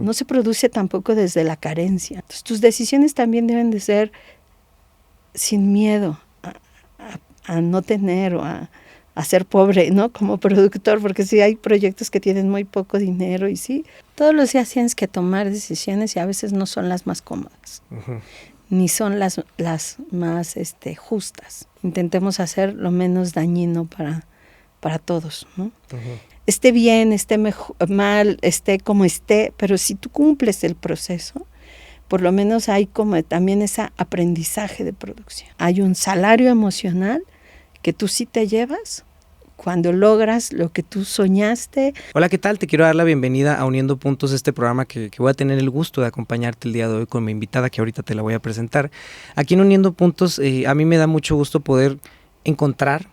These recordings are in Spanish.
no se produce tampoco desde la carencia. Entonces, tus decisiones también deben de ser sin miedo a no tener o a ser pobre, ¿no? Como productor, porque sí hay proyectos que tienen muy poco dinero y sí, todos los días tienes que tomar decisiones y a veces no son las más cómodas, ni son las más justas. Intentemos hacer lo menos dañino para todos, ¿no? Esté bien, esté mal, esté como esté, pero si tú cumples el proceso, por lo menos hay como también ese aprendizaje de producción. Hay un salario emocional que tú sí te llevas cuando logras lo que tú soñaste. Hola, ¿qué tal? Te quiero dar la bienvenida a Uniendo Puntos, este programa que voy a tener el gusto de acompañarte el día de hoy con mi invitada, que ahorita te la voy a presentar. Aquí en Uniendo Puntos, a mí me da mucho gusto poder encontrar,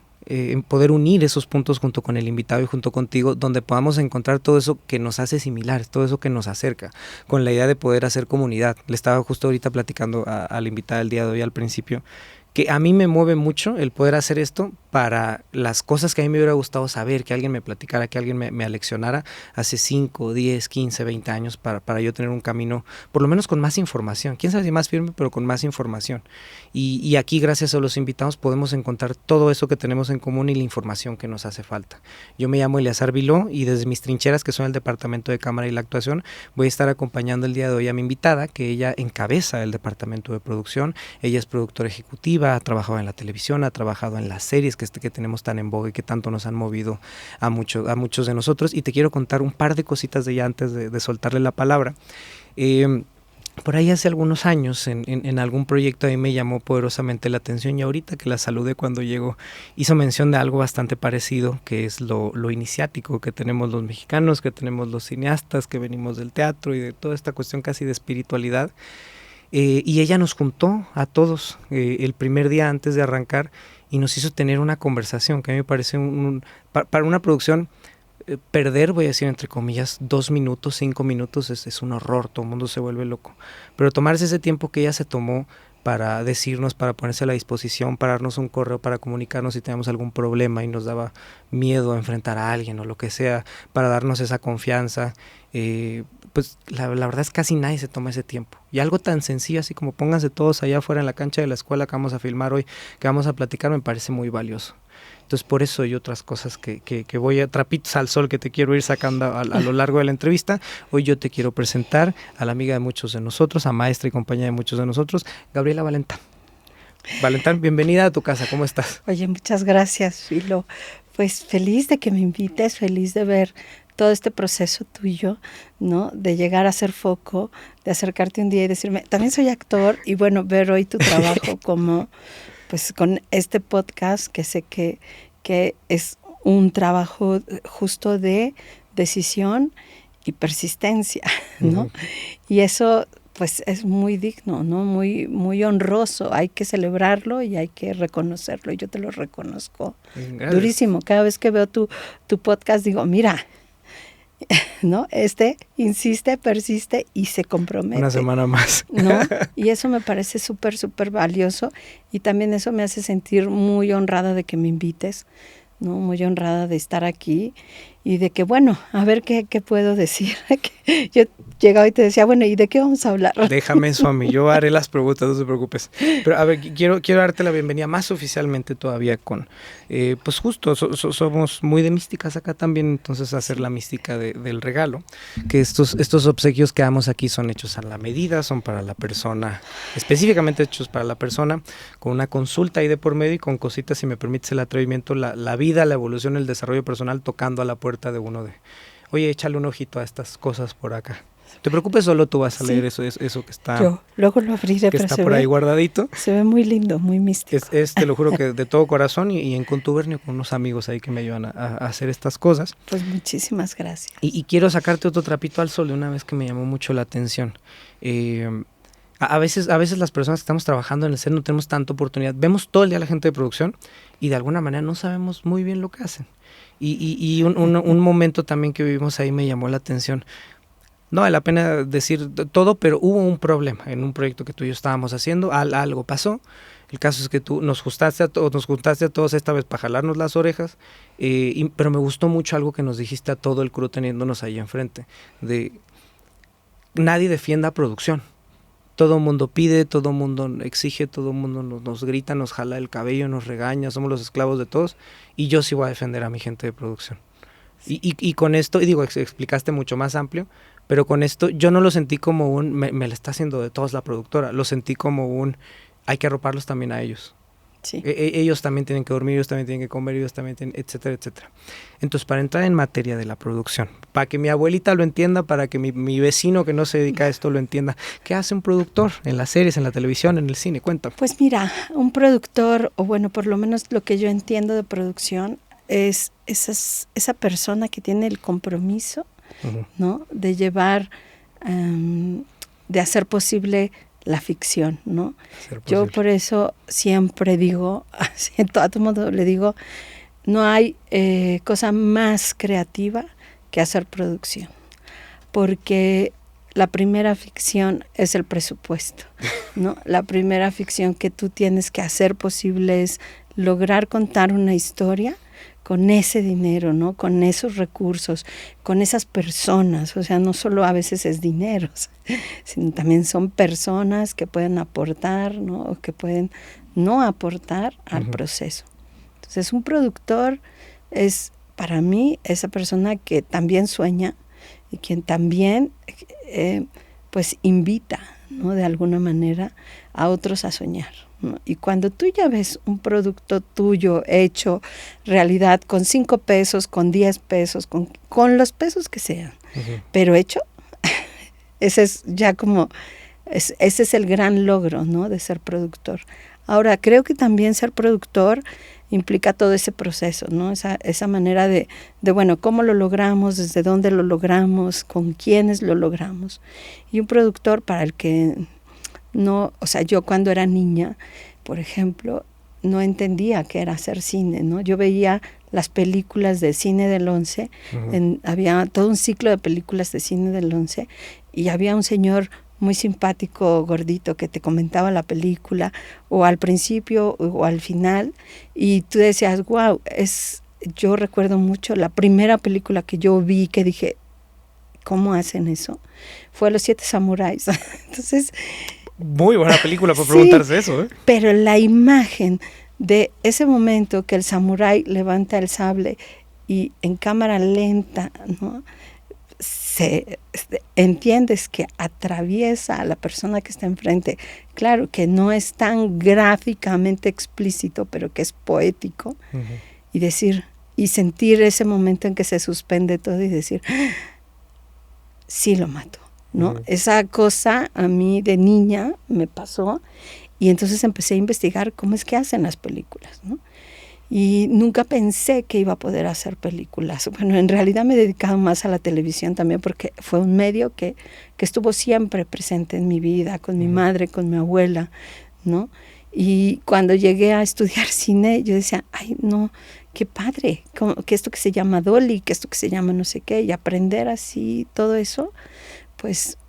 poder unir esos puntos junto con el invitado y junto contigo, donde podamos encontrar todo eso que nos hace similares, todo eso que nos acerca, con la idea de poder hacer comunidad. Le estaba justo ahorita platicando a la invitada el día de hoy al principio, que a mí me mueve mucho el poder hacer esto para las cosas que a mí me hubiera gustado saber, que alguien me platicara, que alguien me aleccionara hace 5, 10, 15, 20 años para yo tener un camino, por lo menos con más información, quién sabe si más firme, pero con más información. Y aquí, gracias a los invitados, podemos encontrar todo eso que tenemos en común y la información que nos hace falta. Yo me llamo Eleazar Viló y desde mis trincheras, que son el departamento de cámara y la actuación, voy a estar acompañando el día de hoy a mi invitada, que ella encabeza el departamento de producción. Ella es productora ejecutiva, ha trabajado en la televisión, ha trabajado en las series que tenemos tan en boga y que tanto nos han movido a muchos de nosotros. Y te quiero contar un par de cositas de ella antes de soltarle la palabra. Por ahí hace algunos años, en algún proyecto ahí me llamó poderosamente la atención, y ahorita que la saludé cuando llegó, hizo mención de algo bastante parecido, que es lo iniciático que tenemos los mexicanos, que tenemos los cineastas, que venimos del teatro y de toda esta cuestión casi de espiritualidad. Y ella nos juntó a todos el primer día antes de arrancar y nos hizo tener una conversación que a mí me parece para una producción, perder, voy a decir entre comillas, 2 minutos, 5 minutos es un horror, todo el mundo se vuelve loco, pero tomarse ese tiempo que ella se tomó para decirnos, para ponerse a la disposición, para darnos un correo, para comunicarnos si teníamos algún problema y nos daba miedo a enfrentar a alguien o lo que sea, para darnos esa confianza, pues la verdad es que casi nadie se toma ese tiempo. Y algo tan sencillo así como pónganse todos allá afuera en la cancha de la escuela que vamos a filmar hoy, que vamos a platicar, me parece muy valioso. Entonces por eso y otras cosas que voy a trapitos al sol que te quiero ir sacando a lo largo de la entrevista, hoy yo te quiero presentar a la amiga de muchos de nosotros, a maestra y compañera de muchos de nosotros, Gabriela Valentán. Valentán, bienvenida a tu casa, ¿cómo estás? Oye, muchas gracias, Filo. Pues feliz de que me invites, feliz de ver todo este proceso tuyo, ¿no? De llegar a ser foco, de acercarte un día y decirme, también soy actor, y bueno, ver hoy tu trabajo como, pues con este podcast, que sé que es un trabajo justo de decisión y persistencia, ¿no? Y eso pues es muy digno, ¿no? Muy, muy honroso. Hay que celebrarlo y hay que reconocerlo. Y yo te lo reconozco. Gracias. Durísimo. Cada vez que veo tu podcast digo, mira, ¿no? Insiste, persiste y se compromete. Una semana más. ¿No? Y eso me parece súper, súper valioso. Y también eso me hace sentir muy honrada de que me invites, ¿no? Muy honrada de estar aquí y de que, bueno, a ver qué puedo decir. Yo llegaba y te decía, bueno, ¿y de qué vamos a hablar? Déjame eso a mí, yo haré las preguntas, no te preocupes. Pero a ver, quiero darte la bienvenida más oficialmente todavía con, pues justo, somos muy de místicas acá también, entonces hacer la mística del regalo, que estos obsequios que damos aquí son hechos a la medida, son para la persona, específicamente hechos para la persona, con una consulta ahí de por medio y con cositas, si me permites el atrevimiento, la vida, la evolución, el desarrollo personal, tocando a la puerta de uno de, oye, échale un ojito a estas cosas por acá. No te preocupes, solo tú vas a leer eso que está. Yo luego lo abriré, que está por ahí guardadito. Se ve muy lindo, muy místico. Te lo juro que de todo corazón y en contubernio con unos amigos ahí que me ayudan a hacer estas cosas. Pues muchísimas gracias. Y quiero sacarte otro trapito al sol de una vez que me llamó mucho la atención. A veces las personas que estamos trabajando en el set no tenemos tanta oportunidad. Vemos todo el día a la gente de producción y de alguna manera no sabemos muy bien lo que hacen. Y un momento también que vivimos ahí me llamó la atención. No vale la pena decir todo, pero hubo un problema en un proyecto que tú y yo estábamos haciendo, algo pasó. El caso es que tú nos juntaste a todos esta vez para jalarnos las orejas, pero me gustó mucho algo que nos dijiste a todo el crew teniéndonos ahí enfrente, de nadie defienda producción. Todo el mundo pide, todo el mundo exige, todo el mundo nos grita, nos jala el cabello, nos regaña, somos los esclavos de todos, y yo sí voy a defender a mi gente de producción. Y con esto, y digo, explicaste mucho más amplio, pero con esto yo no lo sentí como me la está haciendo de todos la productora, lo sentí como hay que arroparlos también a ellos. Sí. Ellos también tienen que dormir, ellos también tienen que comer, ellos también tienen, etcétera, etcétera. Entonces, para entrar en materia de la producción, para que mi abuelita lo entienda, para que mi vecino que no se dedica a esto lo entienda, ¿qué hace un productor en las series, en la televisión, en el cine? Cuéntame. Pues mira, un productor, o bueno, por lo menos lo que yo entiendo de producción, es esa persona que tiene el compromiso, ¿no?, de llevar, de hacer posible la ficción, ¿no? Yo por eso siempre digo, a todo el mundo le digo, no hay cosa más creativa que hacer producción, porque la primera ficción es el presupuesto, ¿no? La primera ficción que tú tienes que hacer posible es lograr contar una historia con ese dinero, ¿no?, con esos recursos, con esas personas. O sea, no solo a veces es dinero, sino también son personas que pueden aportar, ¿no?, o que pueden no aportar al proceso. Entonces, un productor es, para mí, esa persona que también sueña y quien también pues invita, ¿no?, de alguna manera a otros a soñar, ¿no? Y cuando tú ya ves un producto tuyo hecho realidad con 5 pesos, con 10 pesos, con los pesos que sean, pero hecho, ese es ya como, ese es el gran logro, ¿no?, de ser productor. Ahora, creo que también ser productor implica todo ese proceso, ¿no? Esa manera de, bueno, ¿cómo lo logramos? ¿Desde dónde lo logramos? ¿Con quiénes lo logramos? Y un productor, para el que no, o sea, yo cuando era niña, por ejemplo, no entendía qué era hacer cine, ¿no? Yo veía las películas de Cine del 11, había todo un ciclo de películas de Cine del 11, y había un señor muy simpático, gordito, que te comentaba la película, o al principio o al final, y tú decías, wow, yo recuerdo mucho la primera película que yo vi, que dije, ¿cómo hacen eso? Fue Los 7 Samuráis. Entonces, muy buena película para preguntarse eso, ¿eh? Pero la imagen de ese momento que el samurái levanta el sable y en cámara lenta, ¿no?, entiendes que atraviesa a la persona que está enfrente. Claro que no es tan gráficamente explícito, pero que es poético. Y sentir ese momento en que se suspende todo y decir, sí lo mato, ¿no? Esa cosa a mí de niña me pasó, y entonces empecé a investigar cómo es que hacen las películas, ¿no? Y nunca pensé que iba a poder hacer películas. Bueno, en realidad me he dedicado más a la televisión también, porque fue un medio que estuvo siempre presente en mi vida, con mi madre, con mi abuela, ¿no? Y cuando llegué a estudiar cine, yo decía, ay, no, qué padre, que esto que se llama Dolly, que esto que se llama no sé qué, y aprender así todo eso, pues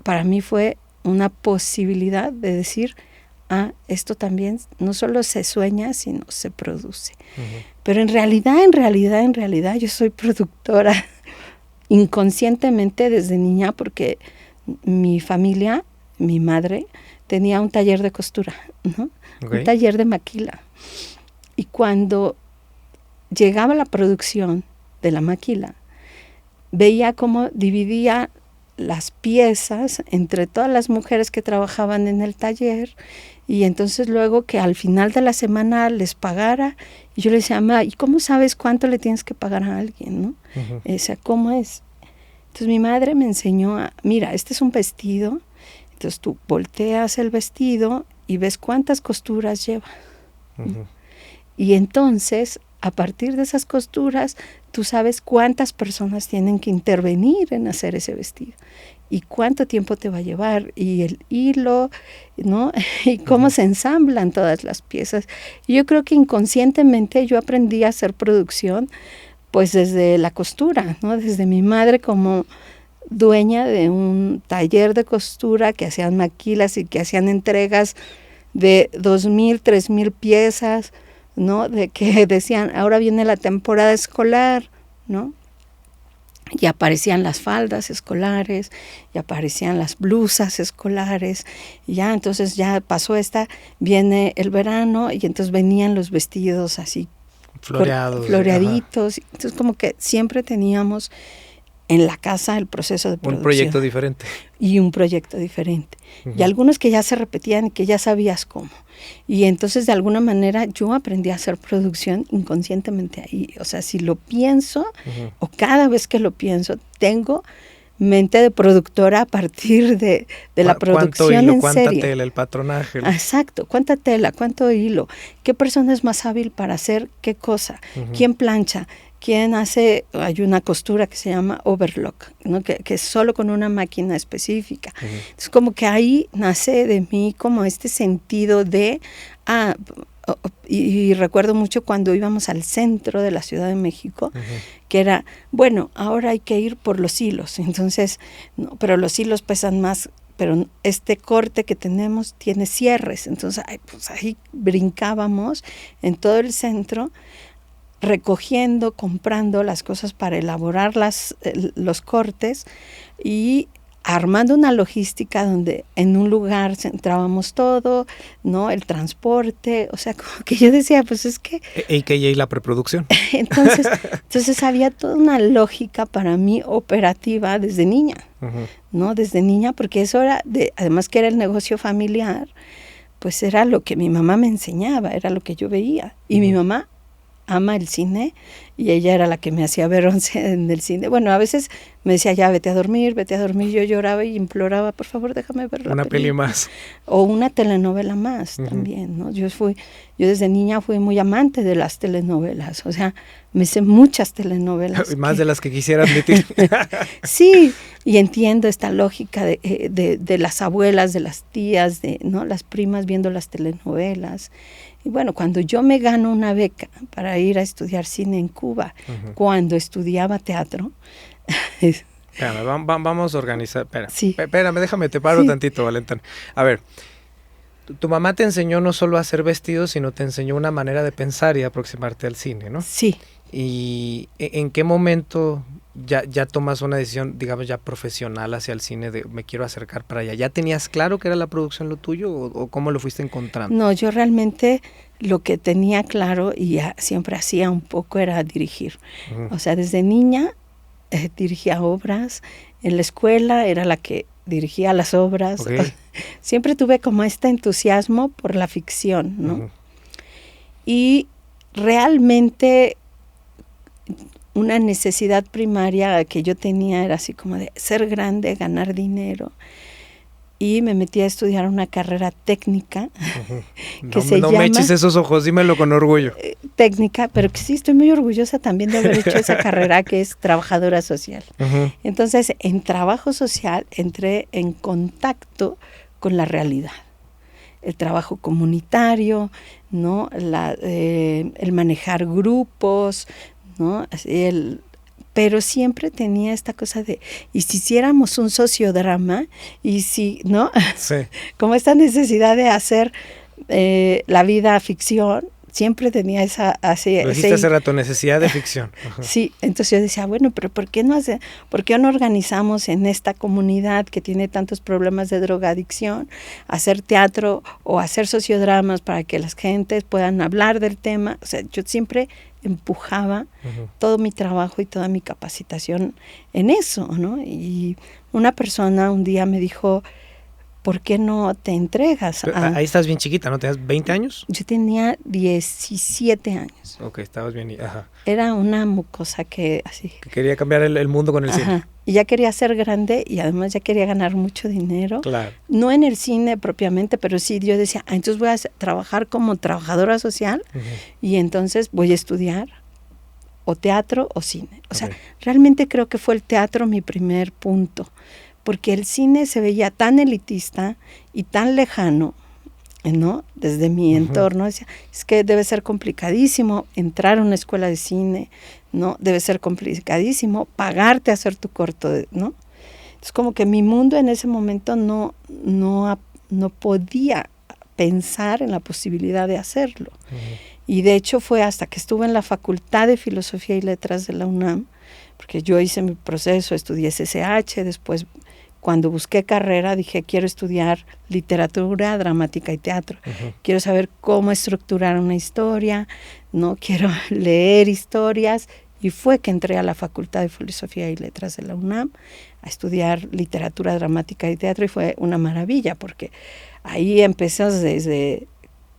para mí fue una posibilidad de decir, esto también no solo se sueña, sino se produce. Pero en realidad, yo soy productora inconscientemente desde niña, porque mi familia, mi madre, tenía un taller de costura, ¿no? Un taller de maquila. Y cuando llegaba la producción de la maquila, veía cómo dividía las piezas entre todas las mujeres que trabajaban en el taller, y entonces luego que al final de la semana les pagara, y yo le decía, mamá, ¿y cómo sabes cuánto le tienes que pagar a alguien, no? O sea, ¿cómo es? Entonces mi madre me enseñó mira, este es un vestido, entonces tú volteas el vestido y ves cuántas costuras lleva. Y entonces, a partir de esas costuras, tú sabes cuántas personas tienen que intervenir en hacer ese vestido y cuánto tiempo te va a llevar, y el hilo, ¿no? Y cómo se ensamblan todas las piezas. Y yo creo que inconscientemente yo aprendí a hacer producción pues desde la costura, ¿no? Desde mi madre como dueña de un taller de costura que hacían maquilas y que hacían entregas de 2,000, 3,000 piezas, ¿no? De que decían, ahora viene la temporada escolar, ¿no? y aparecían las faldas escolares, y aparecían las blusas escolares, y ya entonces ya pasó viene el verano, y entonces venían los vestidos así floreaditos, entonces como que siempre teníamos en la casa el proceso de producción. Un proyecto diferente. Y un proyecto diferente. Y algunos que ya se repetían y que ya sabías cómo. Y entonces de alguna manera yo aprendí a hacer producción inconscientemente ahí. O sea, si lo pienso o cada vez que lo pienso, tengo mente de productora a partir de la producción hilo, en serie. ¿Cuánta tela, el patronaje? Exacto, cuánta tela, cuánto hilo, qué persona es más hábil para hacer qué cosa, quién plancha, quién hace, hay una costura que se llama overlock, ¿no? que es solo con una máquina específica. Entonces como que ahí nace de mí como este sentido de, y recuerdo mucho cuando íbamos al centro de la Ciudad de México, que era, bueno, ahora hay que ir por los hilos, entonces, no, pero los hilos pesan más, pero este corte que tenemos tiene cierres, entonces pues ahí brincábamos en todo el centro, recogiendo, comprando las cosas para elaborar los cortes y armando una logística donde en un lugar centrábamos todo, ¿no? El transporte, o sea, como que yo decía, pues es que... AKA la preproducción. Entonces había toda una lógica para mí operativa desde niña, ¿no? Desde niña, porque eso era, además que era el negocio familiar, pues era lo que mi mamá me enseñaba, era lo que yo veía. Y mi mamá ama el cine y ella era la que me hacía ver 11 en el cine. Bueno, a veces me decía, ya, vete a dormir. Yo lloraba y imploraba, por favor, déjame ver una peli más. O una telenovela más también, ¿no? Yo desde niña fui muy amante de las telenovelas, o sea, me sé muchas telenovelas. Más de las que quisiera admitir. Sí, y entiendo esta lógica de las abuelas, de las tías, ¿no? Las primas viendo las telenovelas. Y bueno, cuando yo me gano una beca para ir a estudiar cine en Cuba, cuando estudiaba teatro... Espérame, vamos a organizar. Sí. Espérame, déjame, te paro tantito, Valentina. A ver, tu mamá te enseñó no solo a hacer vestidos, sino te enseñó una manera de pensar y aproximarte al cine, ¿no? Sí. ¿Y en qué momento ya tomas una decisión, digamos, ya profesional hacia el cine de me quiero acercar para allá? ¿Ya tenías claro que era la producción lo tuyo o cómo lo fuiste encontrando? No, yo realmente lo que tenía claro y siempre hacía un poco era dirigir. O sea, desde niña dirigía obras, en la escuela era la que dirigía las obras. Okay. Siempre tuve como este entusiasmo por la ficción, ¿no? Y realmente una necesidad primaria que yo tenía era así como de ser grande, ganar dinero. Y me metí a estudiar una carrera técnica que se llama... No me eches esos ojos, dímelo con orgullo. Técnica, pero que sí estoy muy orgullosa también de haber hecho esa carrera que es trabajadora social. Entonces, en trabajo social entré en contacto con la realidad. El trabajo comunitario, ¿no? El manejar grupos, ¿no? Pero siempre tenía esta cosa de, ¿y si hiciéramos un sociodrama? Y si, ¿no? Sí. Como esta necesidad de hacer la vida ficción, siempre tenía esa... Lo dijiste hace rato, necesidad de ficción. Sí, entonces yo decía, bueno, pero ¿por qué no organizamos en esta comunidad que tiene tantos problemas de drogadicción, hacer teatro o hacer sociodramas para que las gentes puedan hablar del tema? O sea, yo siempre empujaba todo mi trabajo y toda mi capacitación en eso, ¿no? Y una persona un día me dijo, ¿por qué no te entregas? Ahí estás bien chiquita, ¿no? ¿Tenías 20 años? Yo tenía 17 años. Ok, estabas bien. Era una mucosa que así... Que quería cambiar el mundo con el cine. Y ya quería ser grande y además ya quería ganar mucho dinero. Claro. No en el cine propiamente, pero sí yo decía, entonces voy a trabajar como trabajadora social y entonces voy a estudiar o teatro o cine. O sea, realmente creo que fue el teatro mi primer punto, porque el cine se veía tan elitista y tan lejano, ¿no? Desde mi entorno, decía, es que debe ser complicadísimo entrar a una escuela de cine, ¿no? Debe ser complicadísimo pagarte a hacer tu corto, ¿no? Entonces como que mi mundo en ese momento no podía pensar en la posibilidad de hacerlo. Y de hecho fue hasta que estuve en la Facultad de Filosofía y Letras de la UNAM, porque yo hice mi proceso, estudié SSH, después cuando busqué carrera dije, quiero estudiar literatura, dramática y teatro. Quiero saber cómo estructurar una historia, ¿no? Quiero leer historias. Y fue que entré a la Facultad de Filosofía y Letras de la UNAM a estudiar literatura, dramática y teatro, y fue una maravilla, porque ahí empecé desde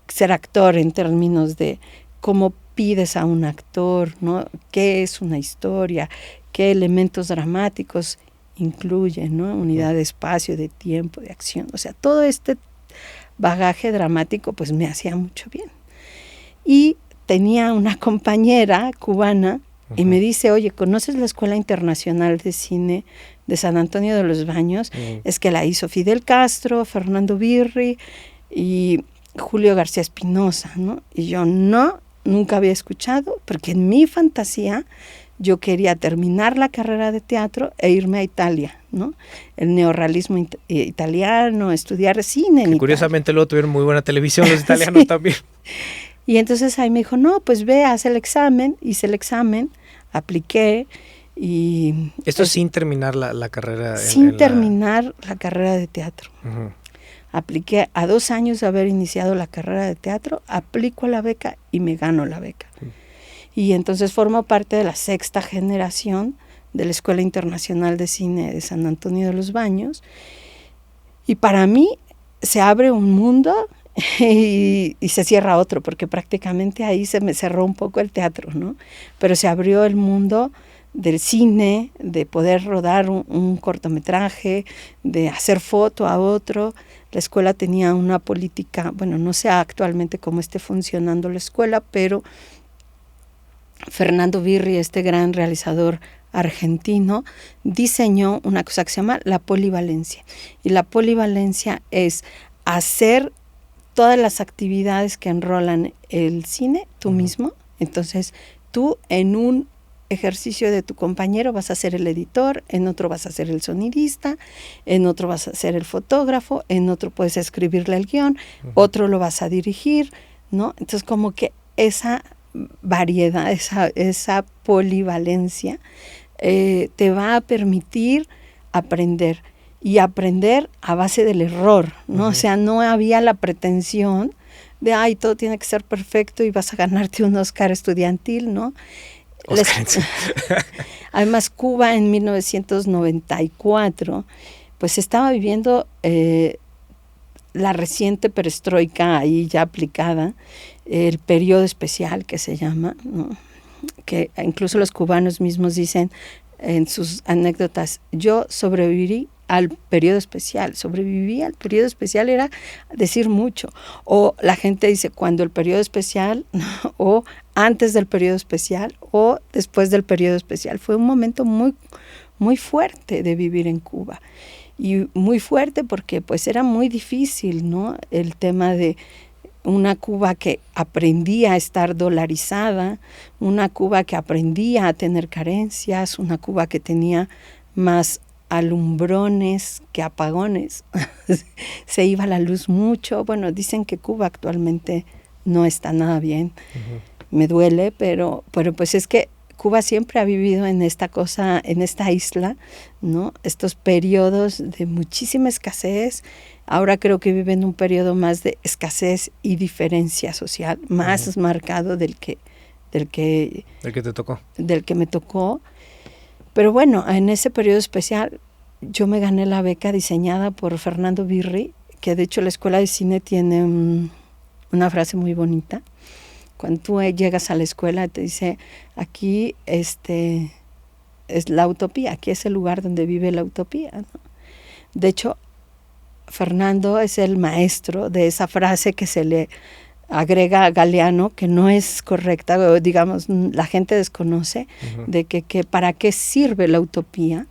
ser actor en términos de cómo pides a un actor, ¿no? ¿Qué es una historia? ¿Qué elementos dramáticos incluye, ¿no? Unidad de espacio, de tiempo, de acción. O sea, todo este bagaje dramático pues me hacía mucho bien. Y tenía una compañera cubana y me dice, oye, ¿conoces la Escuela Internacional de Cine de San Antonio de los Baños? Es que la hizo Fidel Castro, Fernando Birri y Julio García Espinosa, ¿no? Y yo nunca había escuchado, porque en mi fantasía yo quería terminar la carrera de teatro e irme a Italia, ¿no? El neorrealismo italiano, estudiar cine en curiosamente luego tuvieron muy buena televisión los italianos también. Y entonces ahí me dijo, no, pues ve, haz el examen. Hice el examen, apliqué y... Esto sin terminar la carrera. Sin terminar la carrera de teatro. Apliqué a 2 años de haber iniciado la carrera de teatro, aplico a la beca y me gano la beca. Y entonces formo parte de la 6ª generación de la Escuela Internacional de Cine de San Antonio de los Baños. Y para mí se abre un mundo y se cierra otro, porque prácticamente ahí se me cerró un poco el teatro, ¿no? Pero se abrió el mundo del cine, de poder rodar un cortometraje, de hacer foto a otro. La escuela tenía una política, bueno, no sé actualmente cómo esté funcionando la escuela, pero Fernando Birri, este gran realizador argentino, diseñó una cosa que se llama la polivalencia. Y la polivalencia es hacer todas las actividades que enrolan el cine tú mismo. Entonces, tú en un ejercicio de tu compañero vas a ser el editor, en otro vas a ser el sonidista, en otro vas a ser el fotógrafo, en otro puedes escribirle el guión, otro lo vas a dirigir, ¿no? Entonces, como que esa variedad, esa polivalencia te va a permitir aprender, y aprender a base del error, ¿no? O sea, no había la pretensión de, ay, todo tiene que ser perfecto y vas a ganarte un Oscar estudiantil, ¿no? Además, Cuba en 1994, pues estaba viviendo la reciente perestroika ahí ya aplicada, el periodo especial que se llama, ¿no? Que incluso los cubanos mismos dicen en sus anécdotas, yo sobreviví al periodo especial. Sobreviví al periodo especial era decir mucho. O la gente dice cuando el periodo especial, o antes del periodo especial, o después del periodo especial. Fue un momento muy, muy fuerte de vivir en Cuba. Y muy fuerte porque pues era muy difícil, ¿no? El tema de una Cuba que aprendía a estar dolarizada, una Cuba que aprendía a tener carencias, una Cuba que tenía más alumbrones que apagones. Se iba la luz mucho. Bueno, dicen que Cuba actualmente no está nada bien. Me duele, pero pues es que Cuba siempre ha vivido en esta cosa, en esta isla, ¿no? Estos periodos de muchísima escasez. Ahora creo que vive en un periodo más de escasez y diferencia social, más marcado del que te tocó. Del que me tocó. Pero bueno, en ese periodo especial yo me gané la beca diseñada por Fernando Birri, que de hecho la Escuela de Cine tiene una frase muy bonita. Cuando tú llegas a la escuela te dice, aquí es la utopía, aquí es el lugar donde vive la utopía, ¿no? De hecho, Fernando es el maestro de esa frase que se le agrega a Galeano, que no es correcta, o digamos, la gente desconoce, de que para qué sirve la utopía,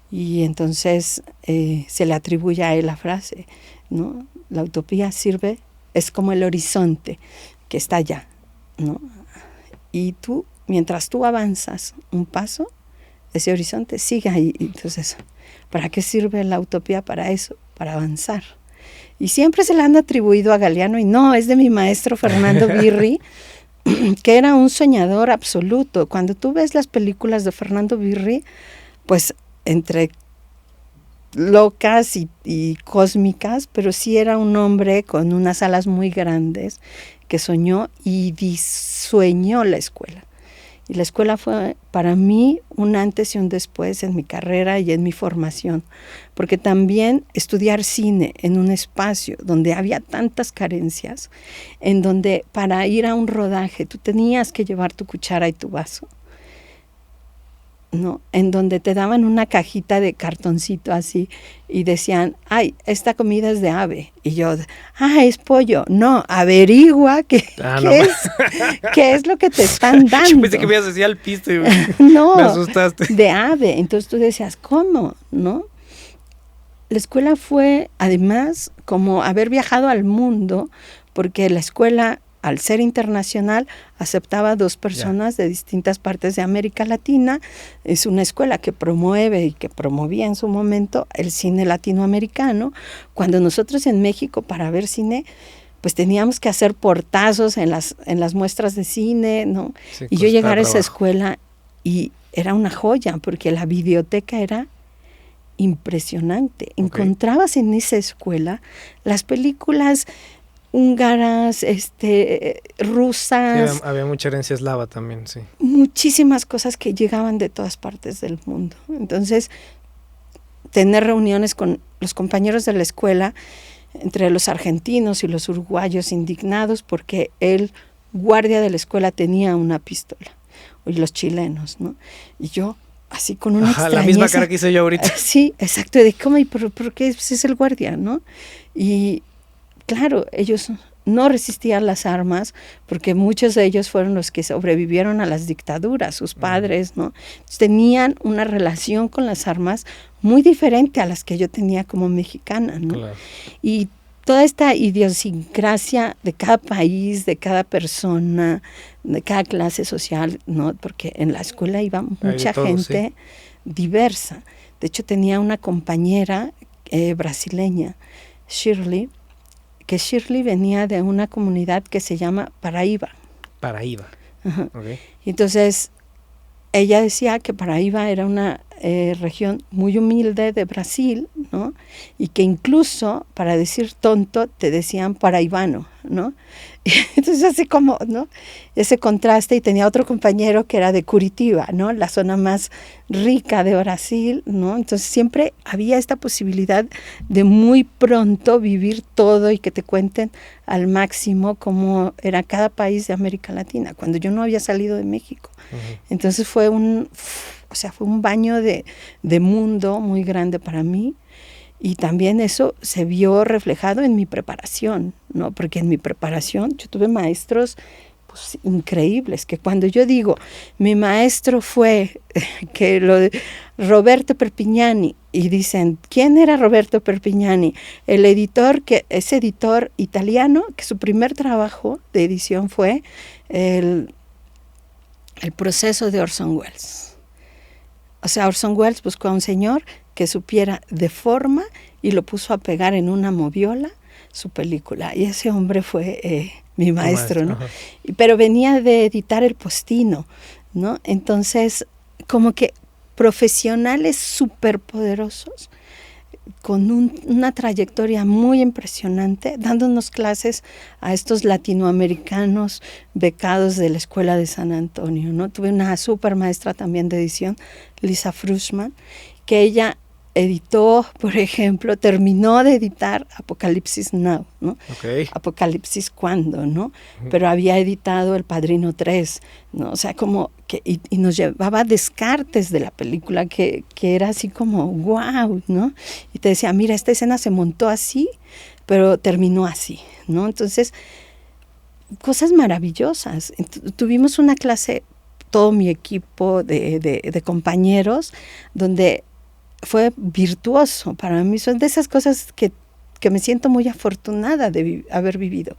y entonces se le atribuye a él la frase, ¿no? La utopía sirve, es como el horizonte que está allá, ¿no? Y tú, mientras tú avanzas un paso, ese horizonte sigue ahí. Entonces, ¿para qué sirve la utopía? Para eso, para avanzar. Y siempre se le han atribuido a Galeano, y no, es de mi maestro Fernando Birri, que era un soñador absoluto. Cuando tú ves las películas de Fernando Birri, pues entre locas y cósmicas, pero sí era un hombre con unas alas muy grandes que soñó y disueñó la escuela. Y la escuela fue para mí un antes y un después en mi carrera y en mi formación, porque también estudiar cine en un espacio donde había tantas carencias, en donde para ir a un rodaje tú tenías que llevar tu cuchara y tu vaso, ¿no? En donde te daban una cajita de cartoncito así y decían, ay, esta comida es de ave. Y yo, es pollo. No, averigua qué es lo que te están dando. Yo pensé que me ibas a decir al piste. No, me asustaste. De ave. Entonces tú decías, ¿cómo? ¿No? La escuela fue, además, como haber viajado al mundo, porque la escuela, al ser internacional, aceptaba 2 personas de distintas partes de América Latina. Es una escuela que promueve y que promovía en su momento el cine latinoamericano. Cuando nosotros en México, para ver cine, pues teníamos que hacer portazos en las muestras de cine, ¿no? Sí, y yo llegar a esa escuela y era una joya, porque la biblioteca era impresionante. Encontrabas en esa escuela las películas húngaras, rusas. Sí, había mucha herencia eslava también, sí. Muchísimas cosas que llegaban de todas partes del mundo. Entonces, tener reuniones con los compañeros de la escuela, entre los argentinos y los uruguayos indignados porque el guardia de la escuela tenía una pistola, y los chilenos, ¿no? Y yo, así con una extrañeza. La misma cara que hice yo ahorita. Sí, exacto, de cómo y por qué pues es el guardia, ¿no? Y claro, ellos no resistían las armas porque muchos de ellos fueron los que sobrevivieron a las dictaduras, sus padres, ¿no? Entonces, tenían una relación con las armas muy diferente a las que yo tenía como mexicana, ¿no? Claro. Y toda esta idiosincrasia de cada país, de cada persona, de cada clase social, ¿no? Porque en la escuela iba mucha gente diversa. De hecho, tenía una compañera brasileña, Shirley, que Shirley venía de una comunidad que se llama Paraíba. Paraíba. Okay. Y entonces, ella decía que Paraíba era una región muy humilde de Brasil, ¿no? Y que incluso, para decir tonto, te decían paraibano, ¿no? Y entonces, así como, ¿no? Ese contraste, y tenía otro compañero que era de Curitiba, ¿no? La zona más rica de Brasil, ¿no? Entonces, siempre había esta posibilidad de muy pronto vivir todo y que te cuenten al máximo cómo era cada país de América Latina, cuando yo no había salido de México. Entonces, fue un baño de mundo muy grande para mí, y también eso se vio reflejado en mi preparación, ¿no? Porque en mi preparación yo tuve maestros pues, increíbles, que cuando yo digo, mi maestro fue Roberto Perpignani, y dicen, ¿quién era Roberto Perpignani? El editor, ese editor italiano, que su primer trabajo de edición fue el proceso de Orson Welles. O sea, Orson Welles buscó a un señor que supiera de forma y lo puso a pegar en una moviola su película. Y ese hombre fue mi maestro, ¿no? Pero venía de editar El Postino, ¿no? Entonces, como que profesionales superpoderosos con una trayectoria muy impresionante, dándonos clases a estos latinoamericanos becados de la Escuela de San Antonio, ¿no? Tuve una super maestra también de edición, Lisa Frushman, que ella editó, por ejemplo, terminó de editar Apocalipsis Now, ¿no? Apocalipsis cuándo, ¿no? Pero había editado El Padrino 3, ¿no? O sea, como que y nos llevaba descartes de la película que era así como wow, ¿no? Y te decía, mira, esta escena se montó así, pero terminó así, ¿no? Entonces, cosas maravillosas. Tuvimos una clase, todo mi equipo de compañeros, donde fue virtuoso para mí. Son de esas cosas que me siento muy afortunada de haber vivido,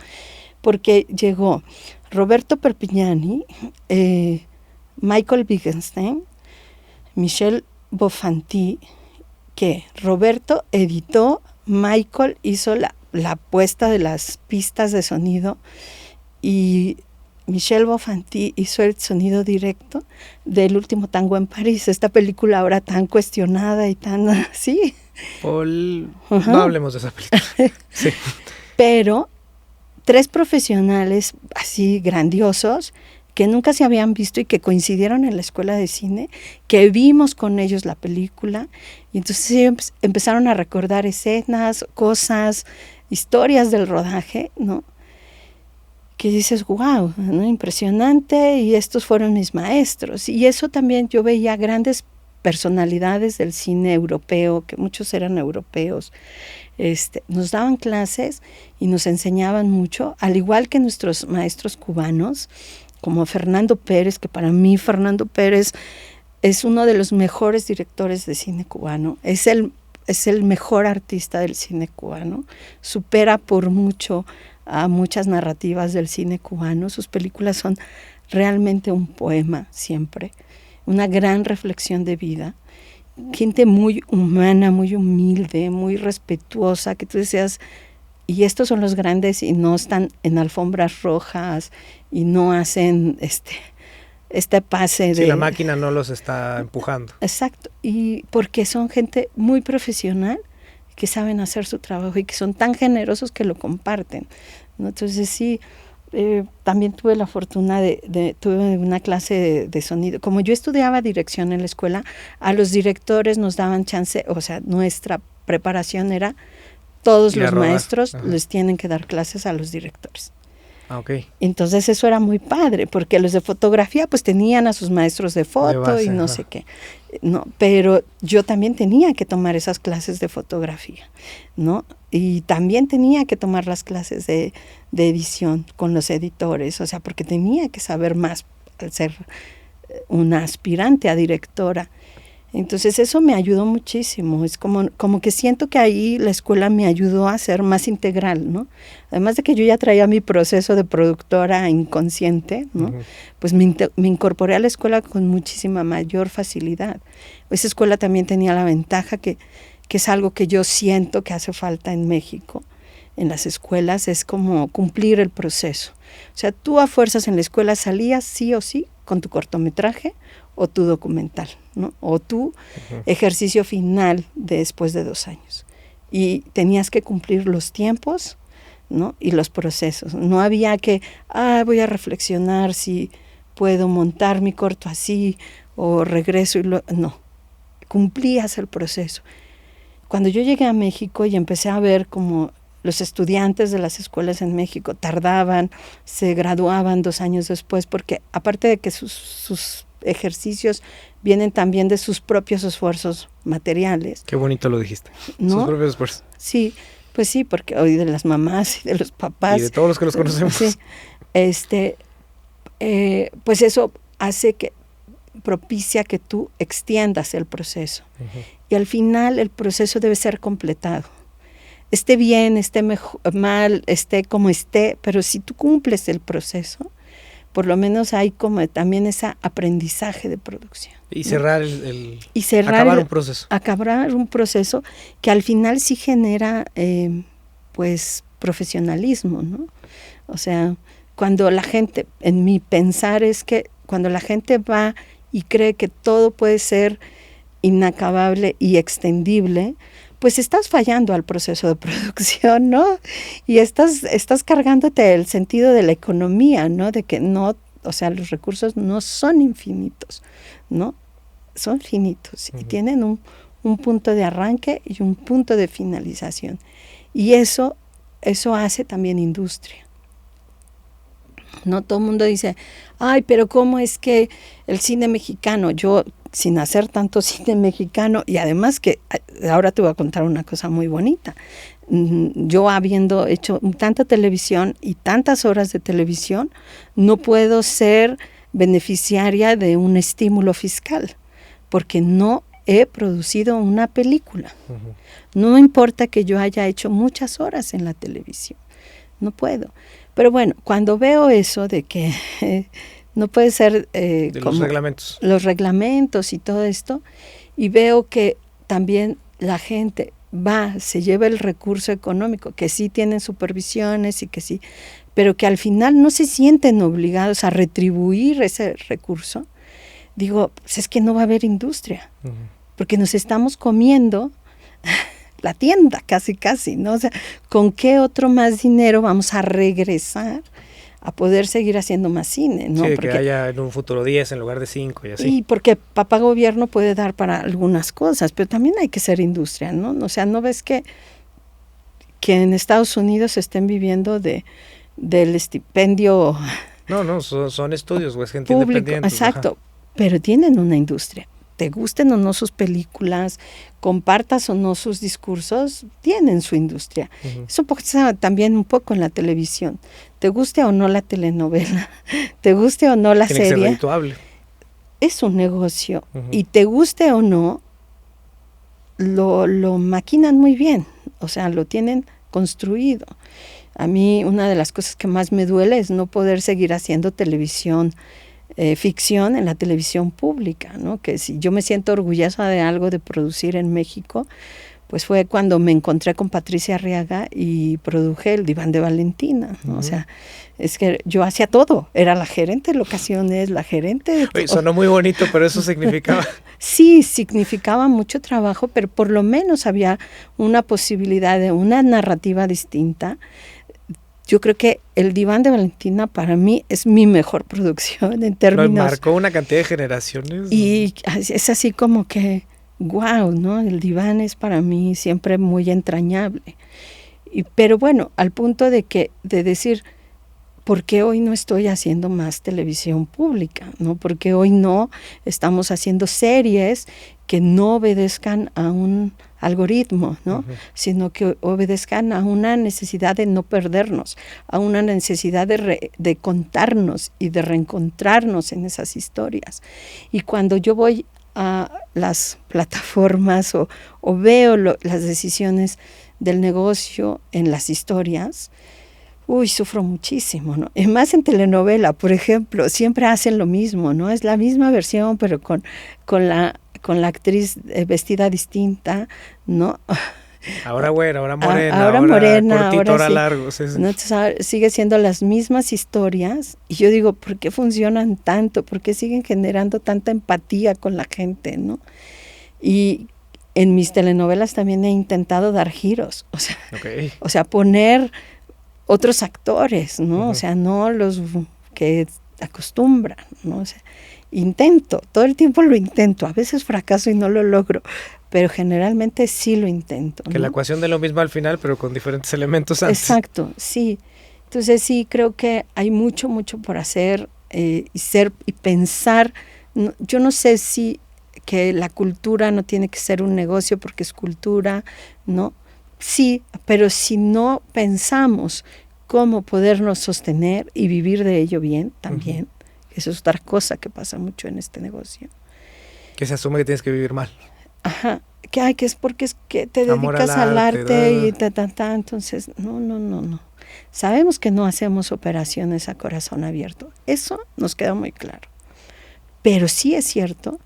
porque llegó Roberto Perpignani, Michael Wittgenstein, Michel Bonfanti, que Roberto editó, Michael hizo la puesta de las pistas de sonido, y Michel Bonfanti hizo el sonido directo del Último Tango en París, esta película ahora tan cuestionada y tan así. No hablemos de esa película. Sí. Pero 3 profesionales así grandiosos que nunca se habían visto y que coincidieron en la escuela de cine, que vimos con ellos la película, y entonces ellos empezaron a recordar escenas, cosas, historias del rodaje, ¿no? Que dices, wow, ¿no? Impresionante, y estos fueron mis maestros. Y eso también yo veía grandes personalidades del cine europeo, que muchos eran europeos, nos daban clases y nos enseñaban mucho, al igual que nuestros maestros cubanos, como Fernando Pérez, que para mí Fernando Pérez es uno de los mejores directores de cine cubano, es el mejor artista del cine cubano, supera por mucho a muchas narrativas del cine cubano. Sus películas son realmente un poema siempre, una gran reflexión de vida, gente muy humana, muy humilde, muy respetuosa, que tú decías, y estos son los grandes y no están en alfombras rojas y no hacen este pase de... Sí, la máquina no los está empujando. Exacto, y porque son gente muy profesional, que saben hacer su trabajo y que son tan generosos que lo comparten, ¿no? Entonces sí, también tuve la fortuna tuve una clase de sonido. Como yo estudiaba dirección en la escuela, a los directores nos daban chance, o sea, nuestra preparación era, todos los maestros les tienen que dar clases a los directores. Okay. Entonces eso era muy padre, porque los de fotografía pues tenían a sus maestros de foto de base, y no sé qué, ¿no? Pero yo también tenía que tomar esas clases de fotografía, ¿no? Y también tenía que tomar las clases de edición con los editores, o sea, porque tenía que saber más al ser una aspirante a directora. Entonces eso me ayudó muchísimo, es como que siento que ahí la escuela me ayudó a ser más integral, ¿no? Además de que yo ya traía mi proceso de productora inconsciente, ¿no? Uh-huh. Pues me incorporé a la escuela con muchísima mayor facilidad. Esa escuela también tenía la ventaja que es algo que yo siento que hace falta en México, en las escuelas, es como cumplir el proceso. O sea, tú a fuerzas en la escuela salías sí o sí con tu cortometraje o tu documental, ¿no? O tu ejercicio final después de 2 años. Y tenías que cumplir los tiempos, ¿no? Y los procesos. No había que, voy a reflexionar si puedo montar mi corto así o regreso y no. Cumplías el proceso. Cuando yo llegué a México y empecé a ver como los estudiantes de las escuelas en México tardaban, se graduaban 2 años después, porque aparte de que sus ejercicios vienen también de sus propios esfuerzos materiales. Qué bonito lo dijiste, ¿no? Sus propios esfuerzos. Sí, pues sí, porque hoy de las mamás y de los papás. Y de todos los que los conocemos. Sí, pues eso hace que propicia que tú extiendas el proceso. Uh-huh. Y al final el proceso debe ser completado. Esté bien, esté mal, esté como esté, pero si tú cumples el proceso, por lo menos hay como también ese aprendizaje de producción. Y cerrar ¿no? Acabar un proceso. Acabar un proceso que al final sí genera, pues, profesionalismo, ¿no? O sea, cuando la gente, en mi pensar es que cuando la gente va y cree que todo puede ser inacabable y extendible, pues estás fallando al proceso de producción, ¿no? Y estás cargándote el sentido de la economía, ¿no? De que no, o sea, los recursos no son infinitos, ¿no? Son finitos y tienen un punto de arranque y un punto de finalización. Y eso hace también industria. No todo el mundo dice, pero ¿cómo es que el cine mexicano? Yo, sin hacer tanto cine mexicano, y además que ahora te voy a contar una cosa muy bonita. Yo, habiendo hecho tanta televisión y tantas horas de televisión, no puedo ser beneficiaria de un estímulo fiscal, porque no he producido una película. Uh-huh. No importa que yo haya hecho muchas horas en la televisión, no puedo. Pero bueno, cuando veo eso de que no puede ser de como los reglamentos y todo esto, y veo que también la gente se lleva el recurso económico, que sí tienen supervisiones y que sí, pero que al final no se sienten obligados a retribuir ese recurso, digo, pues es que no va a haber industria, porque nos estamos comiendo la tienda casi, ¿no? O sea, ¿con qué otro más dinero vamos a regresar a poder seguir haciendo más cine, ¿no? Sí, porque que haya en un futuro 10 en lugar de 5 y así. Y porque papá gobierno puede dar para algunas cosas, pero también hay que ser industria, ¿no? O sea, ¿no ves que en Estados Unidos estén viviendo del estipendio? No, son estudios, es gente público, independiente. exacto, pero tienen una industria. Te gusten o no sus películas, compartas o no sus discursos, tienen su industria. Eso pasa también un poco en la televisión. Te guste o no la telenovela, te guste o no la Tiene serie, que ser redituable. Es un negocio. Y te guste o no, lo maquinan muy bien. O sea, lo tienen construido. A mí una de las cosas que más me duele es no poder seguir haciendo televisión, ficción en la televisión pública, ¿no? Que si yo me siento orgullosa de algo de producir en México, pues fue cuando me encontré con Patricia Arriaga y produje El Diván de Valentina, ¿no? O sea, es que yo hacía todo, era la gerente de locaciones, la gerente de... Oye, sonó muy bonito, pero eso significaba... Sí, significaba mucho trabajo, pero por lo menos había una posibilidad de una narrativa distinta. Yo creo que El Diván de Valentina para mí es mi mejor producción en términos... Lo marcó una cantidad de generaciones. Y es así como que, wow, ¿no? El diván es para mí siempre muy entrañable. Pero bueno, al punto de decir, ¿por qué hoy no estoy haciendo más televisión pública? ¿No? ¿Por qué hoy no estamos haciendo series que no obedezcan a un algoritmo, ¿no? Sino que obedezcan a una necesidad de no perdernos, a una necesidad de contarnos y de reencontrarnos en esas historias. Y cuando yo voy a las plataformas o veo las decisiones del negocio en las historias, sufro muchísimo, ¿no? Y más en telenovela, por ejemplo, siempre hacen lo mismo, ¿no? Es la misma versión, pero con la actriz vestida distinta, ¿no? Ahora güera, ahora morena, ahora morena, cortito, ahora sí. largo. Sí. ¿No? Entonces, sigue siendo las mismas historias y yo digo, ¿por qué funcionan tanto? ¿Por qué siguen generando tanta empatía con la gente, ¿no? Y en mis telenovelas también he intentado dar giros, o sea, poner otros actores, ¿no? O sea, no los que acostumbran, ¿no? O sea, todo el tiempo lo intento, a veces fracaso y no lo logro, pero generalmente sí lo intento. Que ¿no? La ecuación de lo mismo al final, pero con diferentes elementos antes. Exacto, sí. Entonces sí, creo que hay mucho por hacer y pensar. Yo no sé si que la cultura no tiene que ser un negocio porque es cultura, ¿no? Sí, pero si no pensamos cómo podernos sostener y vivir de ello bien, también, eso es otra cosa que pasa mucho en este negocio. Que se asume que tienes que vivir mal. Ajá, que es porque es que te dedicas al arte y entonces, no. Sabemos que no hacemos operaciones a corazón abierto, eso nos queda muy claro. Pero sí es cierto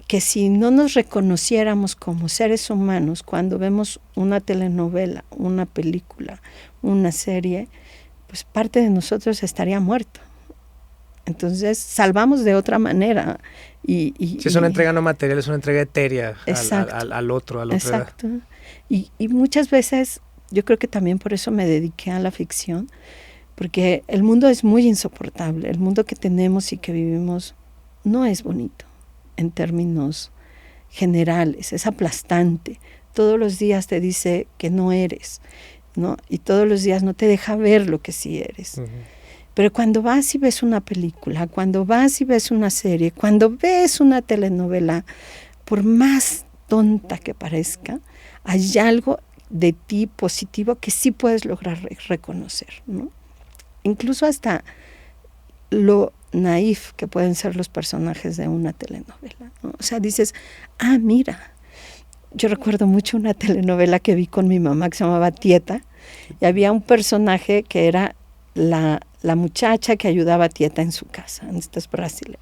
que si no nos reconociéramos como seres humanos cuando vemos una telenovela, una película, una serie, pues parte de nosotros estaría muerto. Entonces salvamos de otra manera. Si es una entrega no material, es una entrega etérea al otro. Exacto. Y muchas veces, yo creo que también por eso me dediqué a la ficción, porque el mundo es muy insoportable. El mundo que tenemos y que vivimos no es bonito en términos generales, es aplastante. Todos los días te dice que no eres, ¿no? Y todos los días no te deja ver lo que sí eres. Pero cuando vas y ves una película, cuando vas y ves una serie, cuando ves una telenovela, por más tonta que parezca, hay algo de ti positivo que sí puedes lograr reconocer, ¿no? Incluso hasta lo naif que pueden ser los personajes de una telenovela, ¿no? O sea, dices, mira, yo recuerdo mucho una telenovela que vi con mi mamá que se llamaba Tieta, y había un personaje que era la muchacha que ayudaba a Tieta en su casa, esta es brasileña,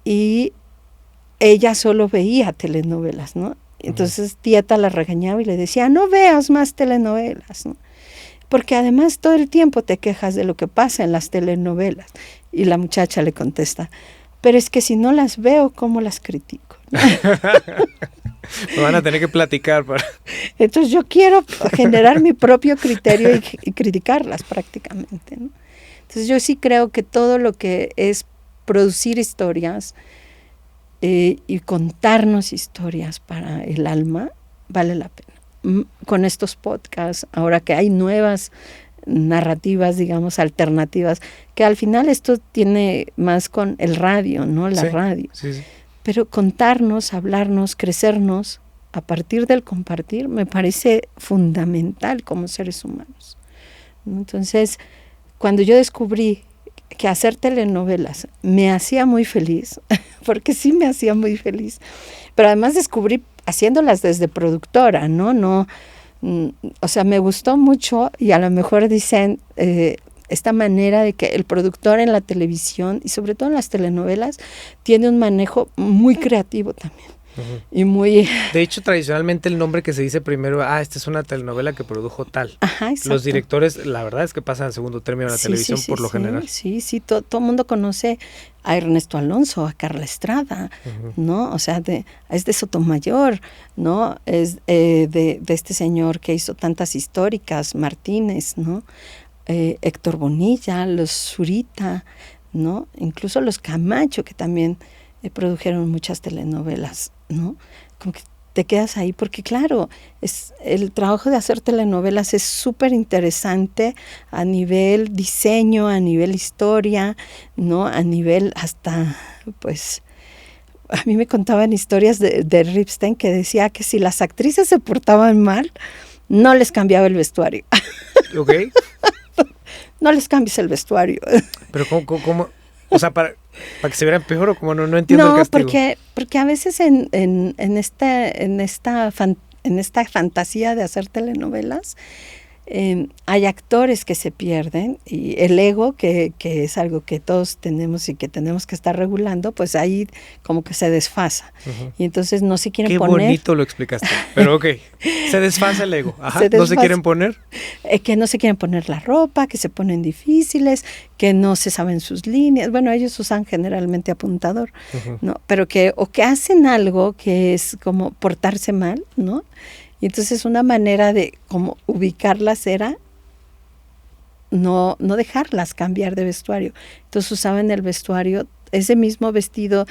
y ella solo veía telenovelas, ¿no? Entonces Tieta la regañaba y le decía, no veas más telenovelas, ¿no? Porque además todo el tiempo te quejas de lo que pasa en las telenovelas. Y la muchacha le contesta, pero es que si no las veo, ¿cómo las critico? Me van a tener que platicar para... Entonces yo quiero generar mi propio criterio y criticarlas prácticamente, ¿no? Entonces yo sí creo que todo lo que es producir historias y contarnos historias para el alma vale la pena. Con estos podcasts, ahora que hay nuevas narrativas, digamos, alternativas, que al final esto tiene más con el radio, ¿no? La radio. Sí. Pero contarnos, hablarnos, crecernos a partir del compartir me parece fundamental como seres humanos, ¿no? Entonces, cuando yo descubrí que hacer telenovelas me hacía muy feliz, porque sí me hacía muy feliz, pero además descubrí haciéndolas desde productora, ¿no? O sea, me gustó mucho y a lo mejor dicen esta manera de que el productor en la televisión y sobre todo en las telenovelas tiene un manejo muy creativo también. Uh-huh. Y muy... De hecho, tradicionalmente el nombre que se dice primero, esta es una telenovela que produjo tal. Ajá, exacto. Los directores, la verdad es que pasan al segundo término de la televisión por lo general. Sí, todo el mundo conoce a Ernesto Alonso, a Carla Estrada, uh-huh. ¿no? O sea, es de Sotomayor, ¿no? Es de este señor que hizo tantas históricas, Martínez, ¿no? Héctor Bonilla, los Zurita, ¿no? Incluso los Camacho, que también produjeron muchas telenovelas, ¿no? Como que te quedas ahí, porque claro, el trabajo de hacer telenovelas es súper interesante a nivel diseño, a nivel historia, ¿no? A nivel hasta, pues, a mí me contaban historias de Ripstein que decía que si las actrices se portaban mal, no les cambiaba el vestuario. Ok. No les cambies el vestuario. Pero ¿cómo? O sea, para que se vieran peor, o como no entiendo el castigo. No, porque a veces en esta fantasía de hacer telenovelas hay actores que se pierden y el ego, que es algo que todos tenemos y que tenemos que estar regulando, pues ahí como que se desfasa. Uh-huh. Y entonces no se quieren poner... Qué bonito lo explicaste, pero ok, se desfasa el ego. Ajá. ¿No se quieren poner? Que no se quieren poner la ropa, que se ponen difíciles, que no se saben sus líneas. Bueno, ellos usan generalmente apuntador, uh-huh. ¿no? Pero que hacen algo que es como portarse mal, ¿no? Y entonces una manera de como ubicarlas era no dejarlas cambiar de vestuario. Entonces usaban el vestuario, ese mismo vestido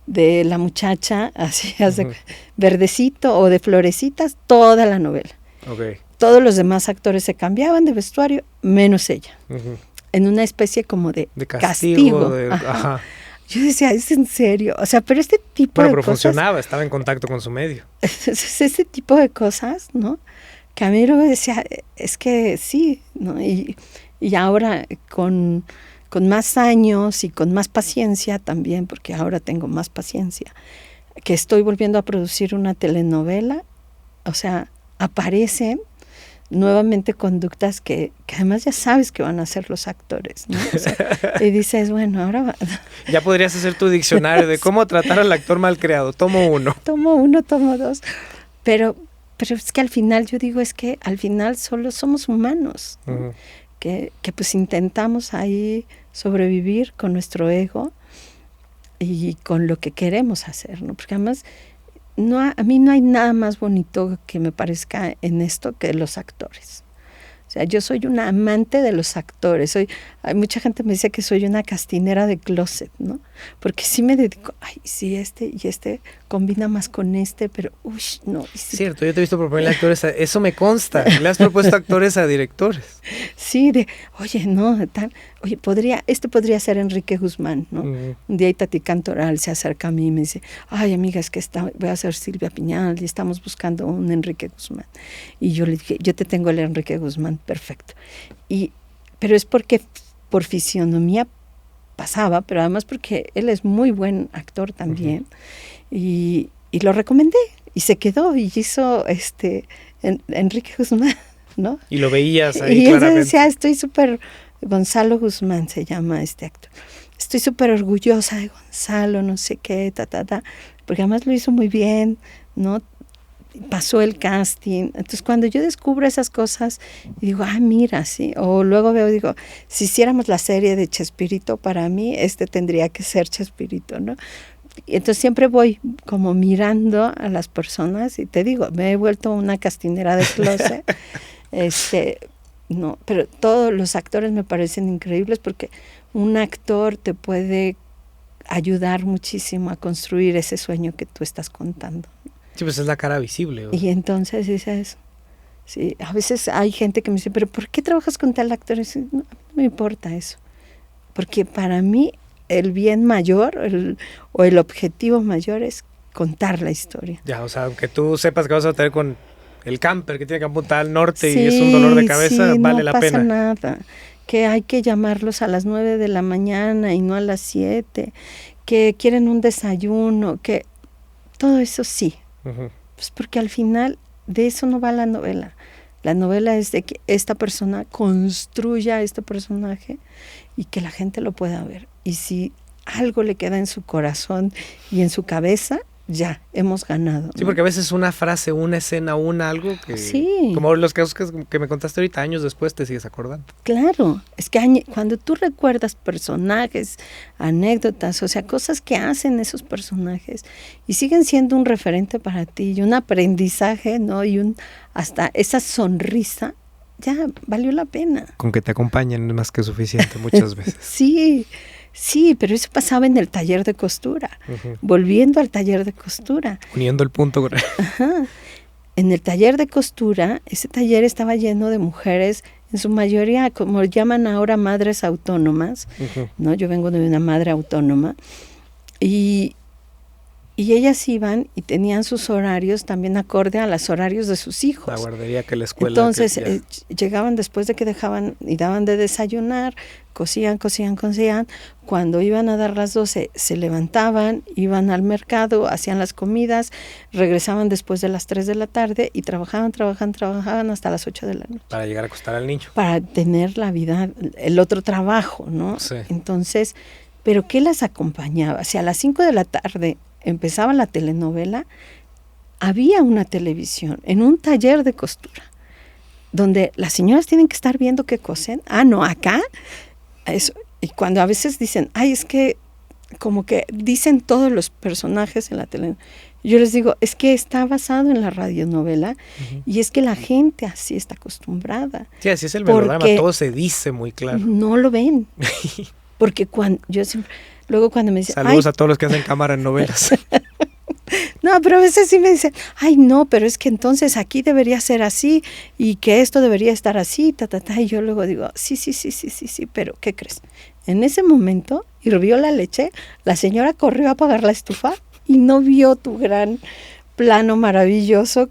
de la muchacha, así, uh-huh. verdecito o de florecitas, toda la novela. Okay. Todos los demás actores se cambiaban de vestuario, menos ella. Uh-huh. En una especie como de castigo. Ajá. Yo decía, ¿es en serio? O sea, pero este tipo de pero cosas... funcionaba, estaba en contacto con su medio. Ese tipo de cosas, ¿no? Que a mí luego decía, es que sí, ¿no? Y ahora con más años y con más paciencia también, porque ahora tengo más paciencia, que estoy volviendo a producir una telenovela, o sea, aparecen nuevamente conductas que además ya sabes que van a ser los actores, ¿no? O sea, y dices, bueno, ahora va. Ya podrías hacer tu diccionario de cómo tratar al actor malcriado. Tomo 1. Tomo 1, tomo 2. Pero es que al final, yo digo, es que al final solo somos humanos, ¿no? Uh-huh. que pues intentamos ahí sobrevivir con nuestro ego y con lo que queremos hacer, ¿no? Porque además a mí no hay nada más bonito que me parezca en esto que los actores. O sea, yo soy una amante de los actores. Hay mucha gente me dice que soy una castinera de closet, ¿no? Porque sí me dedico, sí, este combina más con pero, no. Sí. Cierto, yo te he visto proponerle actores, eso me consta. Le has propuesto actores a directores. Sí, podría ser Enrique Guzmán, ¿no? Uh-huh. Un día Itatí Cantoral se acerca a mí y me dice, amiga, es que voy a hacer Silvia Piñal y estamos buscando un Enrique Guzmán. Y yo le dije, yo te tengo el Enrique Guzmán, perfecto. Pero es porque por fisionomía pasaba, pero además porque él es muy buen actor también. Uh-huh. Y lo recomendé y se quedó y hizo Enrique Guzmán, ¿no? Y lo veías ahí y claramente. Y decía, estoy súper, Gonzalo Guzmán se llama este actor, estoy súper orgullosa de Gonzalo, no sé qué, porque además lo hizo muy bien, ¿no? pasó el casting. Entonces, cuando yo descubro esas cosas, y digo, mira, sí. O luego veo, digo, si hiciéramos la serie de Chespirito, para mí, tendría que ser Chespirito, ¿no? Y entonces siempre voy como mirando a las personas y te digo, me he vuelto una castinera de closet. No, pero todos los actores me parecen increíbles porque un actor te puede ayudar muchísimo a construir ese sueño que tú estás contando. Sí, pues es la cara visible. Y entonces dices, sí, a veces hay gente que me dice, pero ¿por qué trabajas con tal actor? Y dice, no me importa eso, porque para mí el bien mayor o el objetivo mayor es contar la historia. Ya, o sea, aunque tú sepas que vas a tener con el camper que tiene que apuntar al norte y es un dolor de cabeza, vale la pena. No pasa nada, que hay que llamarlos a las 9 de la mañana y no a las 7, que quieren un desayuno, que todo eso sí. Uh-huh. Pues porque al final de eso no va la novela. La novela es de que esta persona construya este personaje y que la gente lo pueda ver. Y si algo le queda en su corazón y en su cabeza, ya, hemos ganado, ¿no? Sí, porque a veces una frase, una escena, algo que... Sí. Como los casos que me contaste ahorita, años después te sigues acordando. Claro, es que cuando tú recuerdas personajes, anécdotas, o sea, cosas que hacen esos personajes y siguen siendo un referente para ti y un aprendizaje, ¿no? Y hasta esa sonrisa, ya valió la pena. Con que te acompañen es más que suficiente muchas veces. Sí, pero eso pasaba en el taller de costura, uh-huh. Volviendo al taller de costura. Uniendo el punto. Ajá. En el taller de costura, ese taller estaba lleno de mujeres, en su mayoría, como llaman ahora, madres autónomas, uh-huh. ¿No? Yo vengo de una madre autónoma, y ellas iban y tenían sus horarios también acorde a los horarios de sus hijos. La guardería que la escuela. Entonces, llegaban después de que dejaban y daban de desayunar, cosían. Cuando iban a dar las 12, se levantaban, iban al mercado, hacían las comidas, regresaban después de las 3 de la tarde y trabajaban hasta las 8 de la noche. Para llegar a acostar al niño. Para tener la vida, el otro trabajo, ¿no? Sí. Entonces, ¿pero qué las acompañaba? Si a las 5 de la tarde empezaba la telenovela, había una televisión en un taller de costura donde las señoras tienen que estar viendo qué cosen. No, acá eso. Y cuando a veces dicen, es que como que dicen todos los personajes en la telenovela, yo les digo, es que está basado en la radionovela, uh-huh. Y es que la gente así está acostumbrada. Sí, así es el melodrama, todo se dice muy claro. No lo ven, porque luego cuando me dicen... Saludos a todos los que hacen cámara en novelas. No, pero a veces sí me dicen, no, pero es que entonces aquí debería ser así y que esto debería estar así, y yo luego digo, sí, pero ¿qué crees? En ese momento hirvió la leche, la señora corrió a apagar la estufa y no vio tu gran plano maravilloso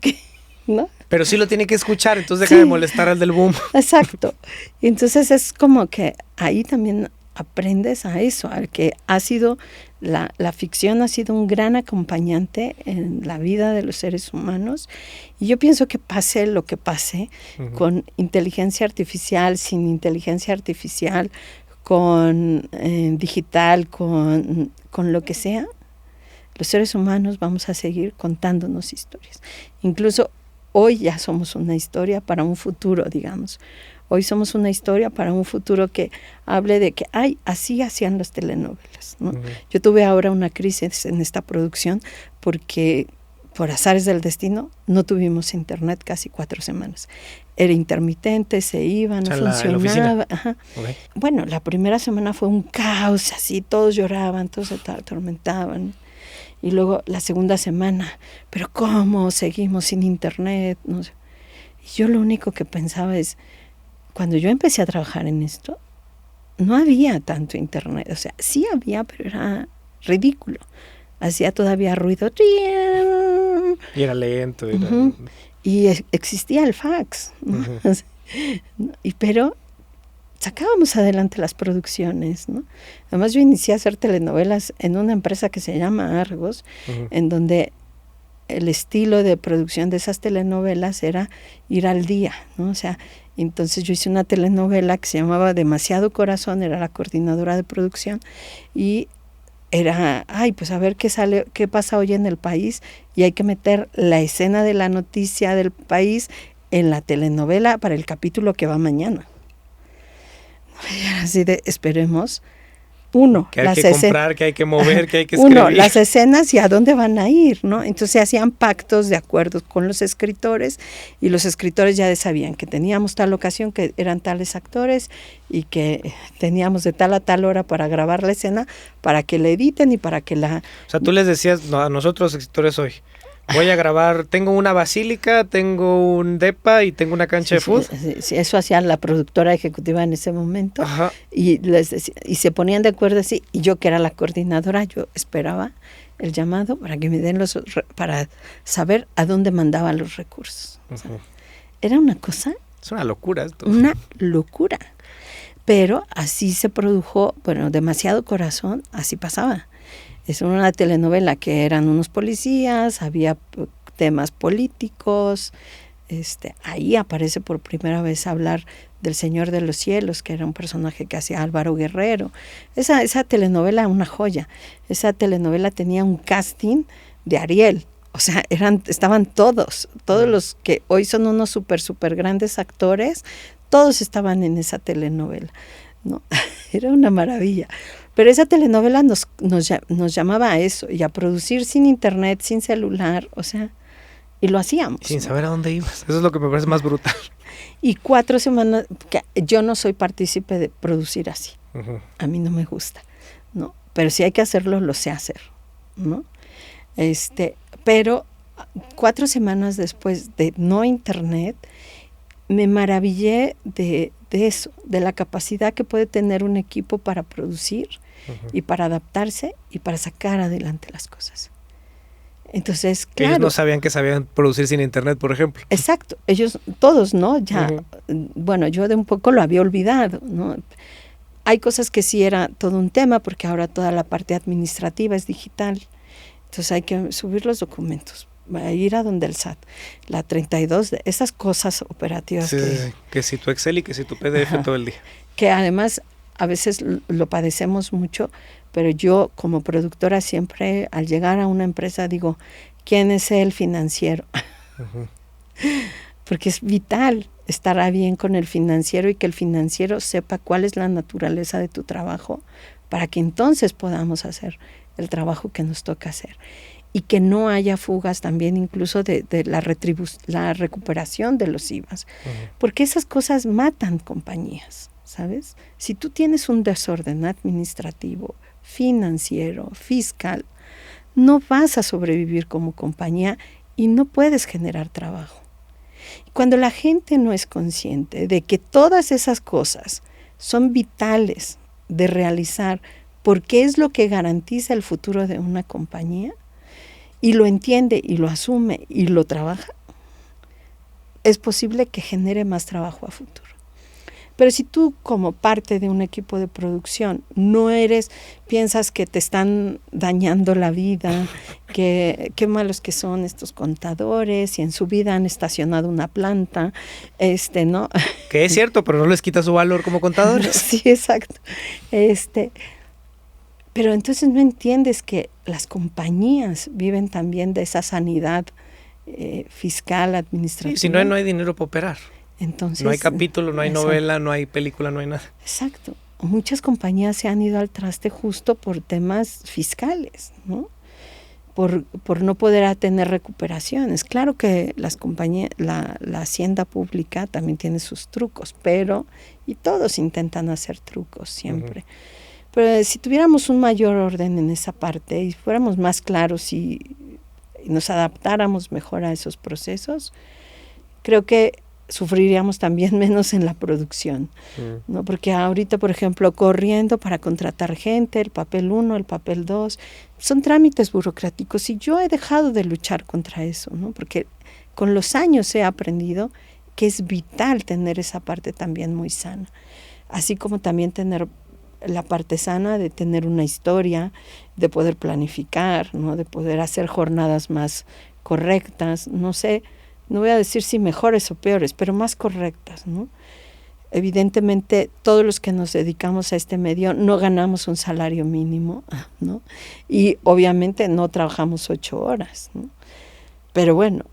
¿no? Pero sí lo tiene que escuchar, entonces deja de molestar al del boom. Exacto. Y entonces es como que ahí también aprendes a eso, a que ha sido, la ficción ha sido un gran acompañante en la vida de los seres humanos. Y yo pienso que pase lo que pase, uh-huh. Con inteligencia artificial, sin inteligencia artificial, con digital, con lo que sea, los seres humanos vamos a seguir contándonos historias. Incluso hoy ya somos una historia para un futuro, digamos. Hoy somos una historia para un futuro que hable de que, así hacían las telenovelas, ¿no? Uh-huh. Yo tuve ahora una crisis en esta producción porque por azares del destino no tuvimos internet casi 4 semanas. Era intermitente, se iba, no funcionaba. Ajá. Okay. Bueno, la primera semana fue un caos, así, todos lloraban, todos se atormentaban. Y luego la segunda semana, ¿pero cómo seguimos sin internet? No sé. Y yo lo único que pensaba es, cuando yo empecé a trabajar en esto, no había tanto internet. O sea, sí había, pero era ridículo. Hacía todavía ruido. Y era lento. Uh-huh. Y existía el fax, ¿no? Uh-huh. Pero sacábamos adelante las producciones, ¿no? Además yo inicié a hacer telenovelas en una empresa que se llama Argos, uh-huh. En donde el estilo de producción de esas telenovelas era ir al día, ¿no? O sea, entonces yo hice una telenovela que se llamaba Demasiado Corazón, era la coordinadora de producción, y era, pues a ver qué sale, qué pasa hoy en el país, y hay que meter la escena de la noticia del país en la telenovela para el capítulo que va mañana. Así de, esperemos. Que hay que comprar, que hay que mover, que hay que escribir. Uno, las escenas y a dónde van a ir, ¿no? Entonces se hacían pactos de acuerdo con los escritores, y los escritores ya sabían que teníamos tal ocasión, que eran tales actores, y que teníamos de tal a tal hora para grabar la escena, para que la editen y para que la... O sea, tú les decías, no, a nosotros escritores hoy, voy a grabar, tengo una basílica, tengo un depa y tengo una cancha de fútbol. Sí, eso hacía la productora ejecutiva en ese momento. Ajá. Y les decía, y se ponían de acuerdo así, y yo, que era la coordinadora, yo esperaba el llamado para que me den para saber a dónde mandaba los recursos. O sea, era una cosa... Es una locura esto. Una locura. Pero así se produjo, bueno, Demasiado Corazón, así pasaba. Es una telenovela que eran unos policías, había temas políticos. Ahí aparece por primera vez hablar del Señor de los Cielos, que era un personaje que hacía Álvaro Guerrero. Esa telenovela, una joya. Esa telenovela tenía un casting de Ariel. O sea, estaban todos los que hoy son unos súper grandes actores, todos estaban en esa telenovela, ¿no? Era una maravilla. Pero esa telenovela nos llamaba a eso, y a producir sin internet, sin celular, o sea, y lo hacíamos. Sin saber a dónde ibas. Eso es lo que me parece más brutal. Y 4 semanas, que yo no soy partícipe de producir así. A mí no me gusta, ¿no? Pero si hay que hacerlo, lo sé hacer, ¿no? Pero 4 semanas después de no internet, me maravillé de eso, de la capacidad que puede tener un equipo para producir y para adaptarse y para sacar adelante las cosas. Entonces, claro. Ellos no sabían que sabían producir sin internet, por ejemplo. Exacto, ellos, todos, ¿no? Ya, bueno, yo de un poco lo había olvidado, ¿no? Hay cosas que sí era todo un tema, porque ahora toda la parte administrativa es digital. Entonces hay que subir los documentos, ir a donde el SAT, la 32, esas cosas operativas. Sí, que si tu Excel y que si tu PDF todo el día. Que además a veces lo padecemos mucho, pero yo como productora siempre al llegar a una empresa digo, ¿quién es el financiero? Porque es vital estar bien con el financiero, y que el financiero sepa cuál es la naturaleza de tu trabajo, para que entonces podamos hacer el trabajo que nos toca hacer. Y que no haya fugas también, incluso de la recuperación de los IVAs. Porque esas cosas matan compañías, ¿sabes? Si tú tienes un desorden administrativo, financiero, fiscal, no vas a sobrevivir como compañía y no puedes generar trabajo. Y cuando la gente no es consciente de que todas esas cosas son vitales de realizar, porque es lo que garantiza el futuro de una compañía, y lo entiende y lo asume y lo trabaja, es posible que genere más trabajo a futuro. Pero si tú, como parte de un equipo de producción, piensas que te están dañando la vida, que qué malos que son estos contadores, y en su vida han estacionado una planta, ¿no? Que es cierto, pero no les quita su valor como contadores. Sí, exacto. Pero entonces no entiendes que las compañías viven también de esa sanidad fiscal, administrativa. Sí, si no hay dinero para operar. Entonces, no hay capítulo, no hay novela, no hay película, no hay nada. Exacto. Muchas compañías se han ido al traste justo por temas fiscales, ¿no? Por no poder tener recuperaciones. Claro que las compañías, la hacienda pública también tiene sus trucos, y todos intentan hacer trucos siempre. Pero si tuviéramos un mayor orden en esa parte y fuéramos más claros y nos adaptáramos mejor a esos procesos, creo que sufriríamos también menos en la producción, ¿no? Porque ahorita, por ejemplo, corriendo para contratar gente, el papel 1, el papel 2, son trámites burocráticos, y yo he dejado de luchar contra eso, ¿no? Porque con los años he aprendido que es vital tener esa parte también muy sana, así como también tener la parte sana de tener una historia, de poder planificar, ¿no? De poder hacer jornadas más correctas, no sé, no voy a decir si mejores o peores, pero más correctas, ¿no? evidentemente todos los que nos dedicamos a este medio no ganamos un salario mínimo, ¿no? Y obviamente no trabajamos 8 horas, ¿no? Pero bueno,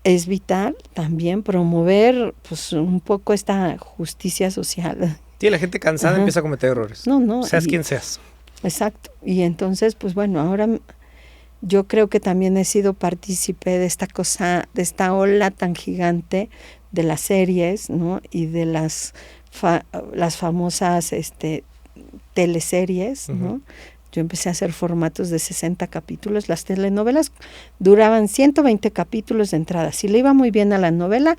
es vital también promover pues un poco esta justicia social. Sí, la gente cansada empieza a cometer errores. No, seas quien seas. Exacto. Y entonces, pues bueno, ahora yo creo que también he sido partícipe de esta cosa, de esta ola tan gigante de las series, ¿no? Y de las famosas teleseries, ¿no? Yo empecé a hacer formatos de 60 capítulos. Las telenovelas duraban 120 capítulos de entrada. Si le iba muy bien a la novela,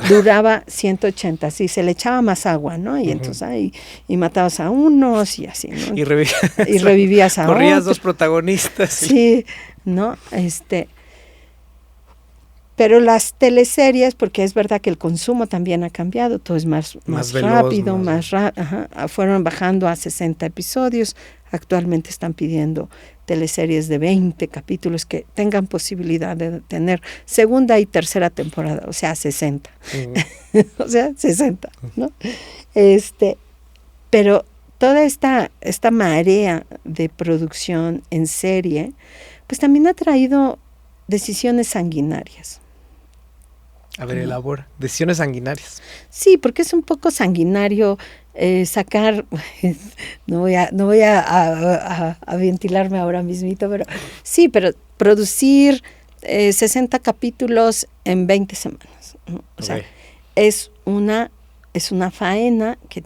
duraba 180. Sí, se le echaba más agua, ¿no? Y entonces ahí y matabas a unos y así, ¿no? Y revivías a otros. Corrías 2 protagonistas. Sí, ¿no? Pero las teleseries, porque es verdad que el consumo también ha cambiado, todo es más veloz, rápido, fueron bajando a 60 episodios, actualmente están pidiendo teleseries de 20 capítulos que tengan posibilidad de tener segunda y tercera temporada, o sea, 60. O sea, 60, ¿no? Pero toda esta marea de producción en serie, pues también ha traído decisiones sanguinarias. A ver, elabora. Decisiones sanguinarias. Sí, porque es un poco sanguinario sacar, no voy a ventilarme ahora mismito, pero sí, pero producir 60 capítulos en 20 semanas. ¿No? O sea, es una faena que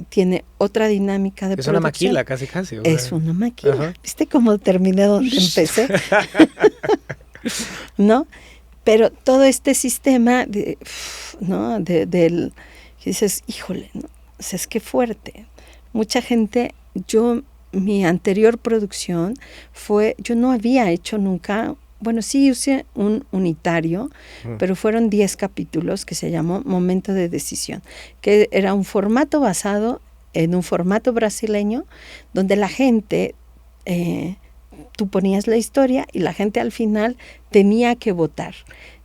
tiene otra dinámica de producción. Es una maquila, casi. Es una maquila. Ajá. ¿Viste cómo terminé donde empecé? ¿No? Pero todo este sistema ¿no? del que dices, híjole, ¿no? O sea, es que fuerte. Mucha gente, mi anterior producción yo no había hecho nunca, bueno, sí usé un unitario, pero fueron 10 capítulos que se llamó Momento de Decisión, que era un formato basado en un formato brasileño, donde la gente, tú ponías la historia y la gente al final tenía que votar.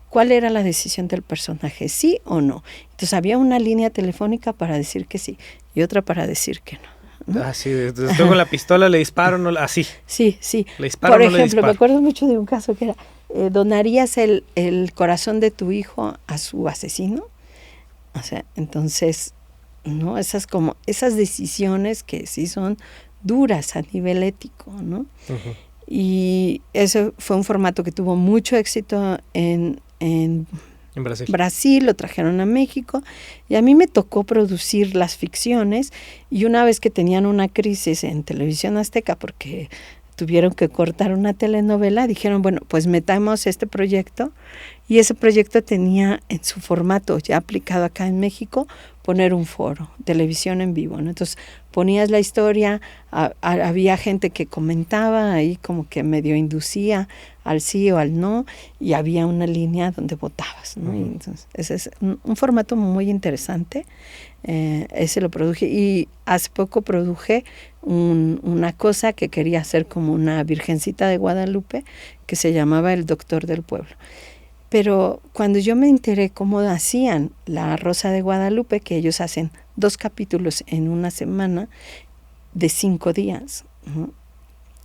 ¿Cuál era la decisión del personaje? ¿Sí o no? Entonces había una línea telefónica para decir que sí y otra para decir que no. Ah, sí, desde luego la pistola le disparo, no, así. Sí. Le disparo, por ejemplo, no le disparo. Me acuerdo mucho de un caso que era, ¿donarías el corazón de tu hijo a su asesino? O sea, entonces, ¿no? Esas decisiones que sí son duras a nivel ético, ¿no? Uh-huh. Y ese fue un formato que tuvo mucho éxito en Brasil, lo trajeron a México y a mí me tocó producir las ficciones y una vez que tenían una crisis en Televisión Azteca porque tuvieron que cortar una telenovela, dijeron, bueno, pues metamos este proyecto y ese proyecto tenía en su formato ya aplicado acá en México poner un foro, televisión en vivo, ¿no? Entonces ponías la historia, había gente que comentaba ahí como que medio inducía al sí o al no y había una línea donde votabas, ¿no? Uh-huh. Y entonces ese es un formato muy interesante, ese lo produje y hace poco produje una cosa que quería hacer como una virgencita de Guadalupe que se llamaba El Doctor del Pueblo. Pero cuando yo me enteré cómo hacían la Rosa de Guadalupe, que ellos hacen 2 capítulos en una semana de 5 días, ¿no?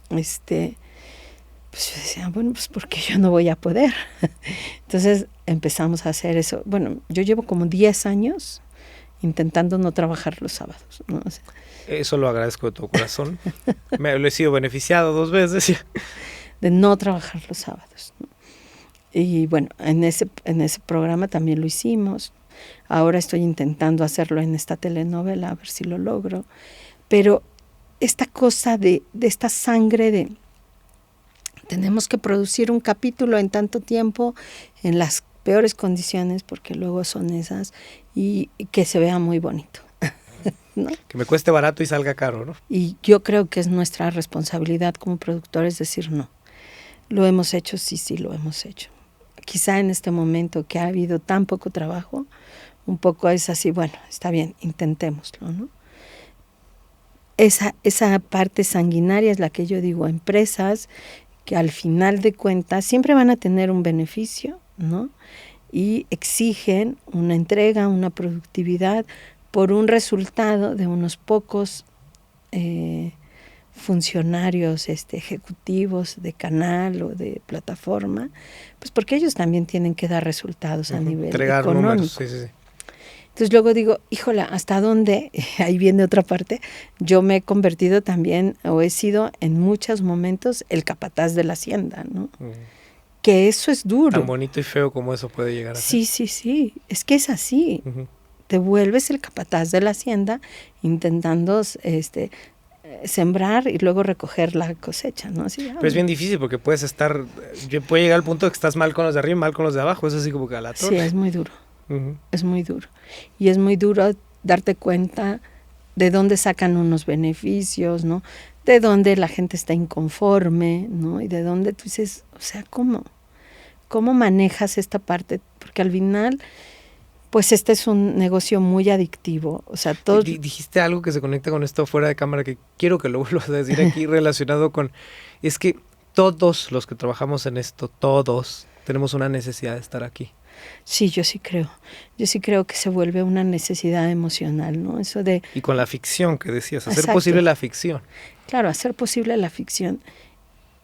Pues yo decía, bueno, pues porque yo no voy a poder. Entonces empezamos a hacer eso. Bueno, yo llevo como 10 años intentando no trabajar los sábados, ¿no? O sea, eso lo agradezco de todo corazón. Lo he sido beneficiado 2 veces. De no trabajar los sábados, ¿no? Y bueno, en ese programa también lo hicimos. Ahora estoy intentando hacerlo en esta telenovela, a ver si lo logro. Pero esta cosa de esta sangre de tenemos que producir un capítulo en tanto tiempo, en las peores condiciones, porque luego son esas, y que se vea muy bonito. ¿No? Que me cueste barato y salga caro, ¿no? Y yo creo que es nuestra responsabilidad como productores decir no. Lo hemos hecho, sí, lo hemos hecho. Quizá en este momento que ha habido tan poco trabajo, un poco es así, bueno, está bien, intentémoslo, ¿no? Esa parte sanguinaria es la que yo digo, empresas que al final de cuentas siempre van a tener un beneficio, ¿no? Y exigen una entrega, una productividad, por un resultado de unos pocos funcionarios ejecutivos de canal o de plataforma, pues porque ellos también tienen que dar resultados a nivel entregar económico. Números, sí. Entonces luego digo, híjola, ¿hasta dónde? Ahí viene otra parte. Yo me he convertido también, o he sido en muchos momentos, el capataz de la hacienda, ¿no? Que eso es duro. Tan bonito y feo como eso puede llegar a ser. Sí. Es que es así. Te vuelves el capataz de la hacienda intentando sembrar y luego recoger la cosecha, ¿no? Así, pero es bien difícil porque puede llegar al punto de que estás mal con los de arriba y mal con los de abajo. Es así como que a la torre. Sí, es muy duro. Es muy duro. Y es muy duro darte cuenta de dónde sacan unos beneficios, ¿no? De dónde la gente está inconforme, ¿no? Y de dónde tú dices, o sea, ¿cómo manejas esta parte? Porque al final, pues este es un negocio muy adictivo. O sea, todo... Dijiste algo que se conecta con esto fuera de cámara que quiero que lo vuelvas a decir aquí relacionado con... Es que todos los que trabajamos en esto, todos tenemos una necesidad de estar aquí. Sí, yo sí creo. Yo sí creo que se vuelve una necesidad emocional, ¿no? Eso de... Y con la ficción que decías, hacer Exacto. posible la ficción. Claro, hacer posible la ficción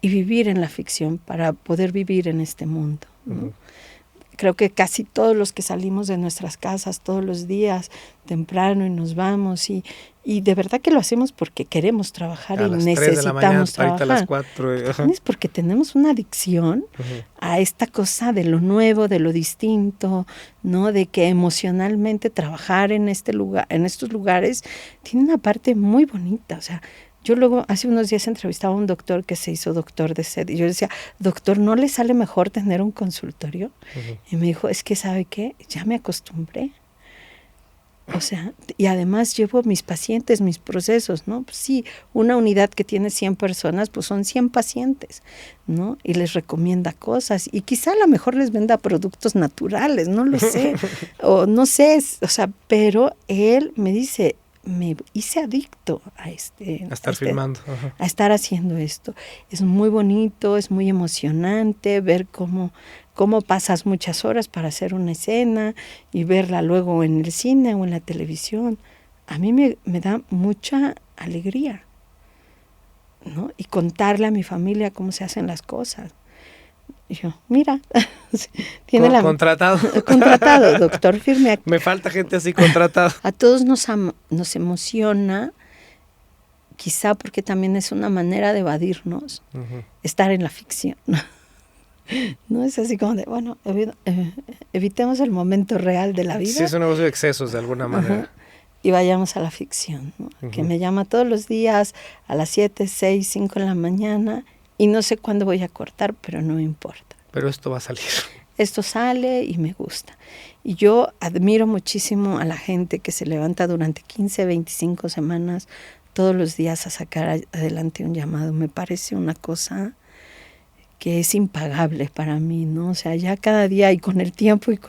y vivir en la ficción para poder vivir en este mundo, ¿no? Creo que casi todos los que salimos de nuestras casas todos los días, temprano, y nos vamos, y de verdad que lo hacemos porque queremos trabajar y necesitamos trabajar. A las 4. Es porque tenemos una adicción a esta cosa de lo nuevo, de lo distinto, ¿no? De que emocionalmente trabajar en este lugar, en estos lugares, tiene una parte muy bonita. O sea, yo luego hace unos días entrevistaba a un doctor que se hizo doctor de sed y yo decía, doctor, ¿no le sale mejor tener un consultorio? Y me dijo, es que ¿sabe qué? Ya me acostumbré. O sea, y además llevo mis pacientes, mis procesos, ¿no? Pues sí, una unidad que tiene 100 personas, pues son 100 pacientes, ¿no? Y les recomienda cosas. Y quizá a lo mejor les venda productos naturales, no lo sé. O no sé, o sea, pero él me dice, me hice adicto a estar filmando. A estar haciendo esto. Es muy bonito, es muy emocionante ver cómo pasas muchas horas para hacer una escena y verla luego en el cine o en la televisión. A mí me da mucha alegría, ¿no? Y contarle a mi familia cómo se hacen las cosas. Y yo, mira, tiene contratado. Contratado, doctor firme. Me falta gente así contratada. A todos nos emociona, quizá porque también es una manera de evadirnos, estar en la ficción, ¿no? No es así como de, bueno, evitemos el momento real de la vida. Sí, es un negocio de excesos de alguna manera. Y vayamos a la ficción, ¿no? Que me llama todos los días a las 7, 6, 5 de la mañana y no sé cuándo voy a cortar, pero no me importa. Pero esto va a salir. Esto sale y me gusta. Y yo admiro muchísimo a la gente que se levanta durante 15, 25 semanas todos los días a sacar adelante un llamado. Me parece una cosa que es impagable para mí, ¿no? O sea, ya cada día y con el tiempo y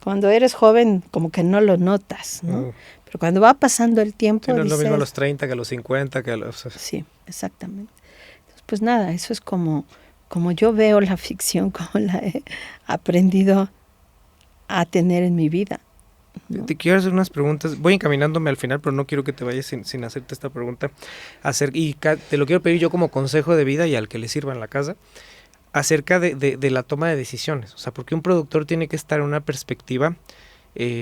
cuando eres joven como que no lo notas, ¿no? Pero cuando va pasando el tiempo... Sí, no es dices, lo mismo a los 30 que a los 50, que a los... Sí, exactamente. Entonces, pues nada, eso es como yo veo la ficción, como la he aprendido a tener en mi vida, ¿no? Te quiero hacer unas preguntas, voy encaminándome al final, pero no quiero que te vayas sin hacerte esta pregunta. Y te lo quiero pedir yo como consejo de vida y al que le sirva en la casa, acerca de la toma de decisiones. O sea, porque un productor tiene que estar en una perspectiva,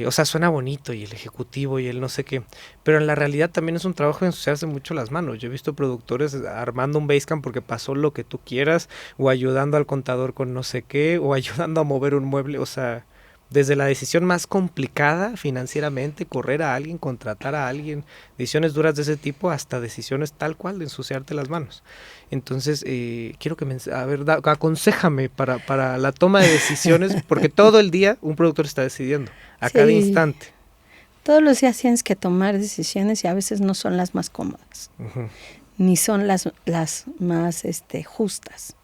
o sea, suena bonito y el ejecutivo y el no sé qué, pero en la realidad también es un trabajo de ensuciarse mucho las manos. Yo he visto productores armando un Basecamp porque pasó lo que tú quieras, o ayudando al contador con no sé qué, o ayudando a mover un mueble, o sea... Desde la decisión más complicada financieramente, correr a alguien, contratar a alguien, decisiones duras de ese tipo, hasta decisiones tal cual de ensuciarte las manos. Entonces, quiero que aconséjame para la toma de decisiones, porque todo el día un productor está decidiendo, a cada instante. Todos los días tienes que tomar decisiones y a veces no son las más cómodas, ni son las más justas.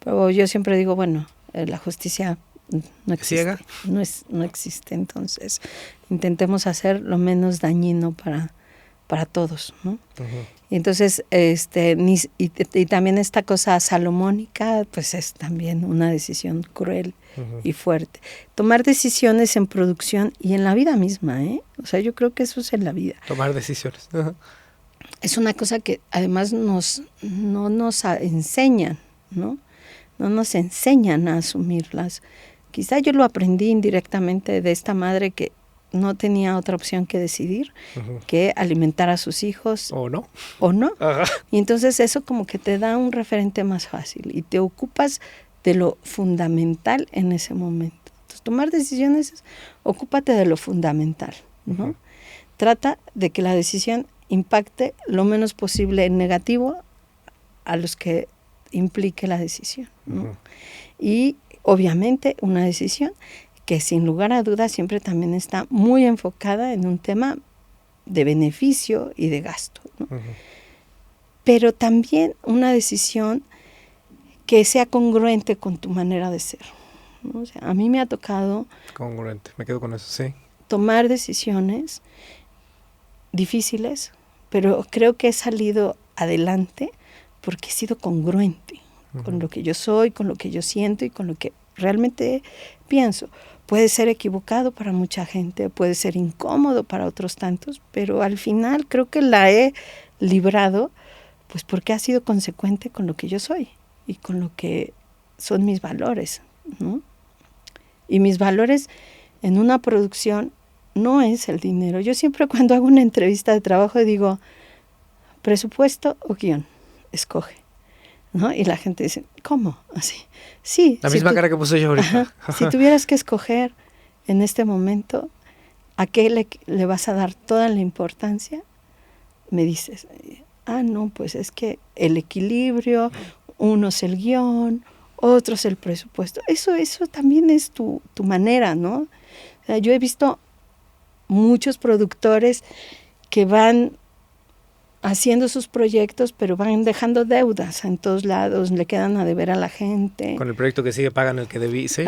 Pero yo siempre digo, bueno, la justicia... no existe, ¿ciega? No existe, entonces intentemos hacer lo menos dañino para todos, ¿no? Y entonces, y también esta cosa salomónica, pues es también una decisión cruel y fuerte. Tomar decisiones en producción y en la vida misma, ¿eh? O sea, yo creo que eso es en la vida. Tomar decisiones. Es una cosa que además no nos enseñan, ¿no? No nos enseñan a asumirlas. Quizá yo lo aprendí indirectamente de esta madre que no tenía otra opción que decidir, que alimentar a sus hijos. ¿O no? O no. Ajá. Y entonces eso como que te da un referente más fácil y te ocupas de lo fundamental en ese momento. Entonces, tomar decisiones es, ocúpate de lo fundamental, ¿no? Trata de que la decisión impacte lo menos posible en negativo a los que implique la decisión, ¿no? Y obviamente una decisión que sin lugar a dudas siempre también está muy enfocada en un tema de beneficio y de gasto, ¿no? Pero también una decisión que sea congruente con tu manera de ser, ¿no? O sea, a mí me ha tocado congruente, me quedo con eso, sí. Tomar decisiones difíciles, pero creo que he salido adelante porque he sido congruente con lo que yo soy, con lo que yo siento y con lo que realmente pienso. Puede ser equivocado para mucha gente, puede ser incómodo para otros tantos, pero al final creo que la he librado pues porque ha sido consecuente con lo que yo soy y con lo que son mis valores, ¿no? Y mis valores en una producción no es el dinero. Yo siempre cuando hago una entrevista de trabajo digo, presupuesto o guión, escoge, ¿no? Y la gente dice, ¿cómo? Así. Sí. La misma cara que puse yo ahorita. Si tuvieras que escoger en este momento a qué le vas a dar toda la importancia, me dices, no, pues es que el equilibrio, uno es el guión, otro es el presupuesto. Eso también es tu manera, ¿no? O sea, yo he visto muchos productores que van haciendo sus proyectos, pero van dejando deudas en todos lados, le quedan a deber a la gente. Con el proyecto que sigue pagan el que debí, sí.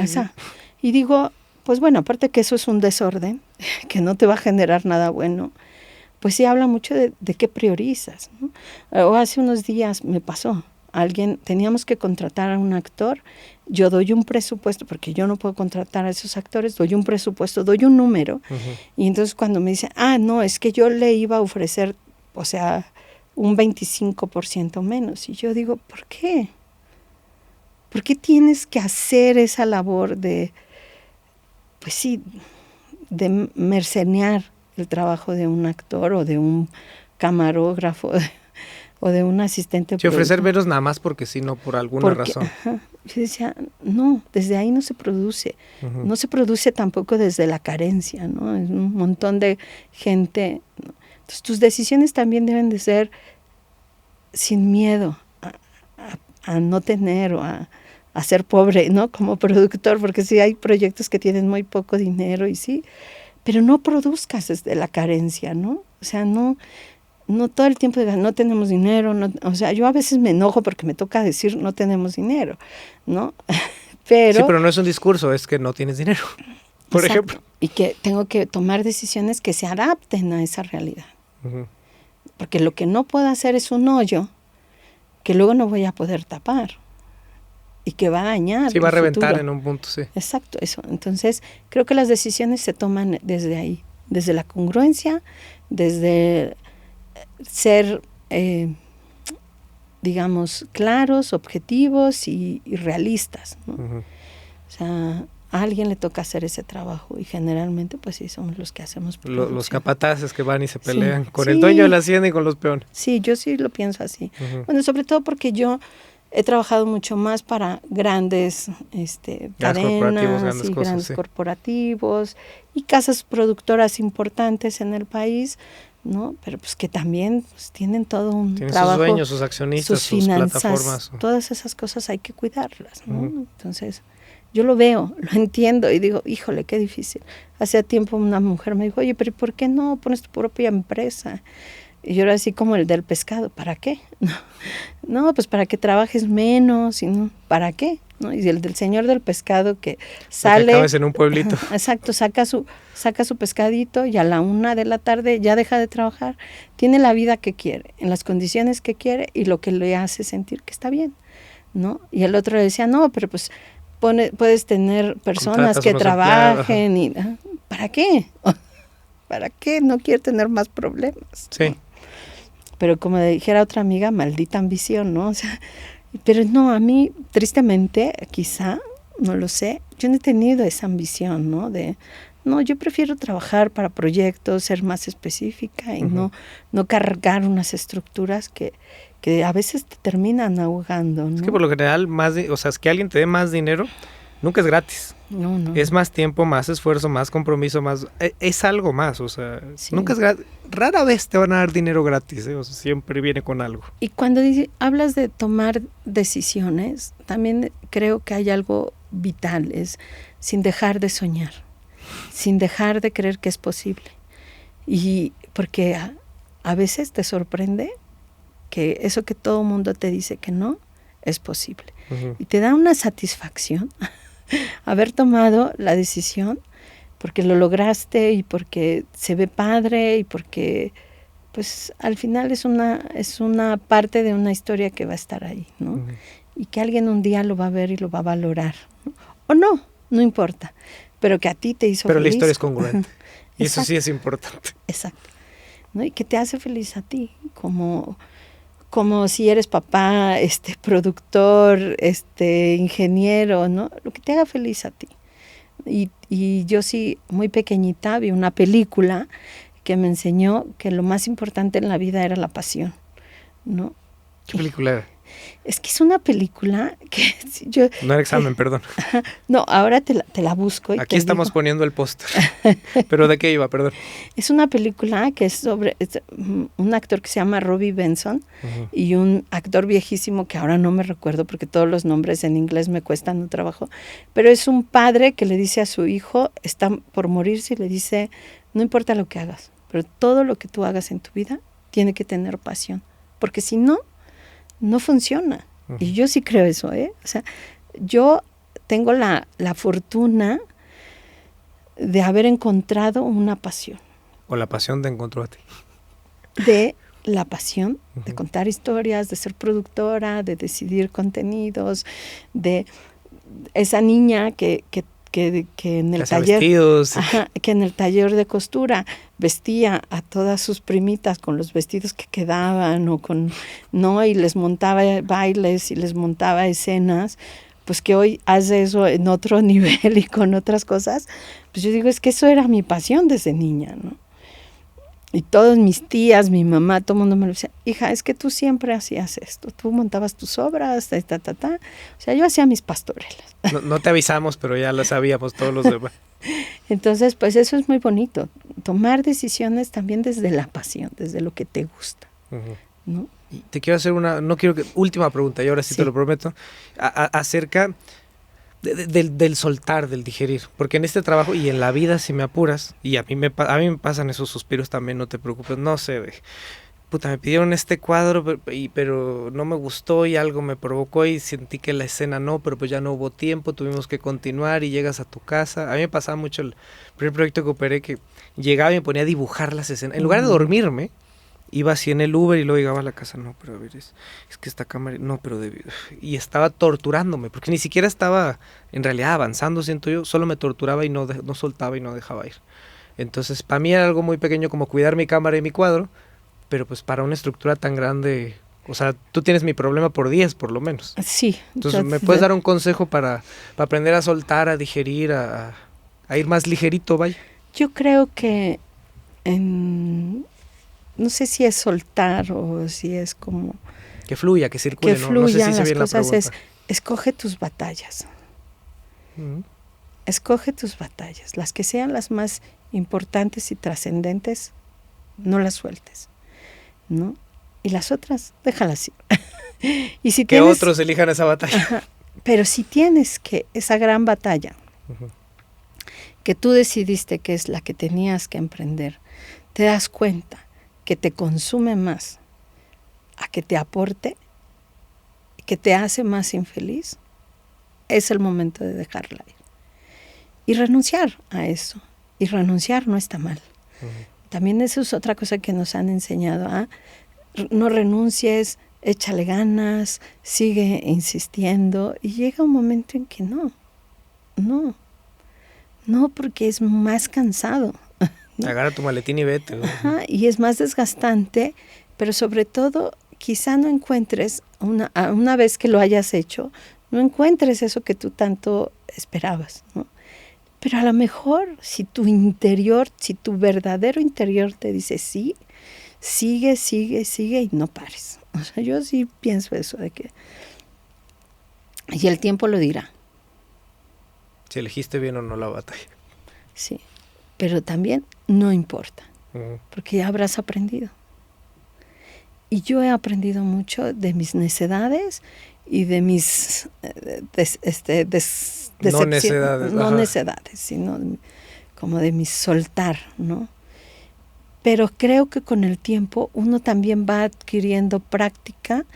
Y digo, pues bueno, aparte que eso es un desorden, que no te va a generar nada bueno, pues sí habla mucho de qué priorizas, ¿no? O hace unos días me pasó, teníamos que contratar a un actor, yo doy un presupuesto, porque yo no puedo contratar a esos actores, doy un presupuesto, doy un número, y entonces cuando me dicen, no, es que yo le iba a ofrecer, o sea, un 25% menos, y yo digo, ¿por qué? ¿Por qué tienes que hacer esa labor de, pues sí, de mercenear el trabajo de un actor o de un camarógrafo o de un asistente? Sí, ofrecer menos nada más porque sí, no por alguna razón. Yo decía, no, desde ahí no se produce. No se produce tampoco desde la carencia, ¿no? Es un montón de gente, ¿no? Entonces, tus decisiones también deben de ser sin miedo a no tener o a ser pobre, ¿no? Como productor, porque sí hay proyectos que tienen muy poco dinero y sí, pero no produzcas desde la carencia, ¿no? O sea, no todo el tiempo digas, no tenemos dinero, no, o sea, yo a veces me enojo porque me toca decir no tenemos dinero, ¿no? Pero, sí, pero no es un discurso, es que no tienes dinero, por ejemplo. Y que tengo que tomar decisiones que se adapten a esa realidad. Porque lo que no puedo hacer es un hoyo que luego no voy a poder tapar y que va a dañar. Sí, va a reventar futuro. En un punto, sí. Exacto, eso. Entonces, creo que las decisiones se toman desde ahí, desde la congruencia, desde ser, digamos, claros, objetivos y realistas, ¿no? O sea, a alguien le toca hacer ese trabajo y generalmente pues sí somos los que hacemos los capataces que van y se pelean con el dueño de la hacienda y con los peones. Sí, yo sí lo pienso así. Bueno, sobre todo porque yo he trabajado mucho más para grandes cadenas, grandes corporativos y casas productoras importantes en el país, ¿no? Pero pues que también pues, tienen todo un trabajo. Sus dueños, sus accionistas, sus finanzas, plataformas. Todas esas cosas hay que cuidarlas, ¿no? Entonces, yo lo veo, lo entiendo y digo, híjole, qué difícil. Hace tiempo una mujer me dijo, oye, pero ¿por qué no pones tu propia empresa? Y yo era así como el del pescado, ¿para qué? No, pues para que trabajes menos, y no, ¿para qué? ¿no? Y el del señor del pescado que sale... Que acabes en un pueblito. Exacto, saca su pescadito y a la 1 de la tarde ya deja de trabajar. Tiene la vida que quiere, en las condiciones que quiere y lo que le hace sentir que está bien, ¿no? Y el otro le decía, no, pero pues puedes tener personas que trabajen y... ¿Para qué? ¿Para qué? No quiero tener más problemas. Sí. ¿No? Pero como dijera otra amiga, maldita ambición, ¿no? O sea, pero no, a mí, tristemente, quizá, no lo sé, yo no he tenido esa ambición, ¿no? No, yo prefiero trabajar para proyectos, ser más específica y no cargar unas estructuras que a veces te terminan ahogando, ¿no? Es que por lo general, es que alguien te dé más dinero, nunca es gratis. No. Es más tiempo, más esfuerzo, más compromiso, es algo más, o sea, sí. Nunca es gratis. Rara vez te van a dar dinero gratis, o sea, siempre viene con algo. Y cuando hablas de tomar decisiones, también creo que hay algo vital, es sin dejar de soñar, sin dejar de creer que es posible. Y porque a veces te sorprende que eso que todo mundo te dice que no, es posible. Y te da una satisfacción haber tomado la decisión porque lo lograste y porque se ve padre y porque pues al final es una parte de una historia que va a estar ahí, ¿no? Y que alguien un día lo va a ver y lo va a valorar, ¿no? O no importa, pero que a ti te hizo feliz. Pero la historia es congruente y eso sí es importante. Exacto, ¿no? Y que te hace feliz a ti, como si eres papá, productor, ingeniero, ¿no? Lo que te haga feliz a ti. Y yo sí, muy pequeñita, vi una película que me enseñó que lo más importante en la vida era la pasión, ¿no? ¿Qué película era? Es que es una película que yo... No era examen, perdón. No, ahora te la busco. Y aquí estamos poniendo el póster. ¿Pero de qué iba? Perdón. Es una película que es sobre un actor que se llama Robbie Benson y un actor viejísimo que ahora no me recuerdo porque todos los nombres en inglés me cuestan un trabajo, pero es un padre que le dice a su hijo, está por morirse y le dice, no importa lo que hagas, pero todo lo que tú hagas en tu vida tiene que tener pasión, porque si no funciona. Y yo sí creo eso, ¿eh? O sea, yo tengo la fortuna de haber encontrado una pasión. O la pasión te encontró a ti. De la pasión de contar historias, de ser productora, de decidir contenidos, de esa niña que en el taller, que en el taller de costura vestía a todas sus primitas con los vestidos que quedaban y les montaba bailes y les montaba escenas, pues que hoy hace eso en otro nivel y con otras cosas, pues yo digo, es que eso era mi pasión desde niña, ¿no? Y todas mis tías, mi mamá, todo el mundo me lo decía, hija, es que tú siempre hacías esto, tú montabas tus obras, o sea, yo hacía mis pastorelas. No te avisamos, pero ya lo sabíamos todos los demás. Entonces, pues eso es muy bonito, tomar decisiones también desde la pasión, desde lo que te gusta, ¿no? Te quiero hacer última pregunta, y ahora sí te lo prometo, acerca del soltar, del digerir, porque en este trabajo y en la vida, si me apuras, y a mí me pasan esos suspiros también, no te preocupes, no sé, me pidieron este cuadro, pero no me gustó y algo me provocó y sentí que la escena no, pero pues ya no hubo tiempo, tuvimos que continuar y llegas a tu casa. A mí me pasaba mucho el primer proyecto que operé, que llegaba y me ponía a dibujar las escenas, en lugar de dormirme, iba así en el Uber y luego llegaba a la casa, no, pero a ver, es que esta cámara, no, pero y estaba torturándome, porque ni siquiera estaba en realidad avanzando, siento yo, solo me torturaba y no soltaba y no dejaba ir. Entonces, para mí era algo muy pequeño como cuidar mi cámara y mi cuadro, pero pues para una estructura tan grande, o sea, tú tienes mi problema por 10 por lo menos. Sí. Entonces, ¿me puedes dar un consejo para aprender a soltar, a digerir, a ir más ligerito, vaya? Yo creo que no sé si es soltar o si es como... Que fluya, que circule, que fluyan, no sé si las bien cosas, la pregunta. Escoge tus batallas. Escoge tus batallas. Las que sean las más importantes y trascendentes, no las sueltes, ¿no? Y las otras, déjalas ir. Y si que otros elijan esa batalla. Pero si tienes esa gran batalla, que tú decidiste que es la que tenías que emprender, te das cuenta que te consume más a que te aporte, que te hace más infeliz, es el momento de dejarla ir. Y renunciar a eso. Y renunciar no está mal. También eso es otra cosa que nos han enseñado. No renuncies, échale ganas, sigue insistiendo. Y llega un momento en que no, porque es más cansado. ¿No? Agarra tu maletín y vete, ¿no? Ajá, y es más desgastante, pero sobre todo quizá no encuentres, una vez que lo hayas hecho, no encuentres eso que tú tanto esperabas, ¿no? Pero a lo mejor si tu verdadero interior te dice sí, sigue y no pares. O sea, yo sí pienso eso de que... Y el tiempo lo dirá. Si elegiste bien o no la batalla. Sí, pero también no importa, porque ya habrás aprendido. Y yo he aprendido mucho de mis necedades y de mis no necedades. No necedades, sino como de mi soltar, ¿no? Pero creo que con el tiempo uno también va adquiriendo práctica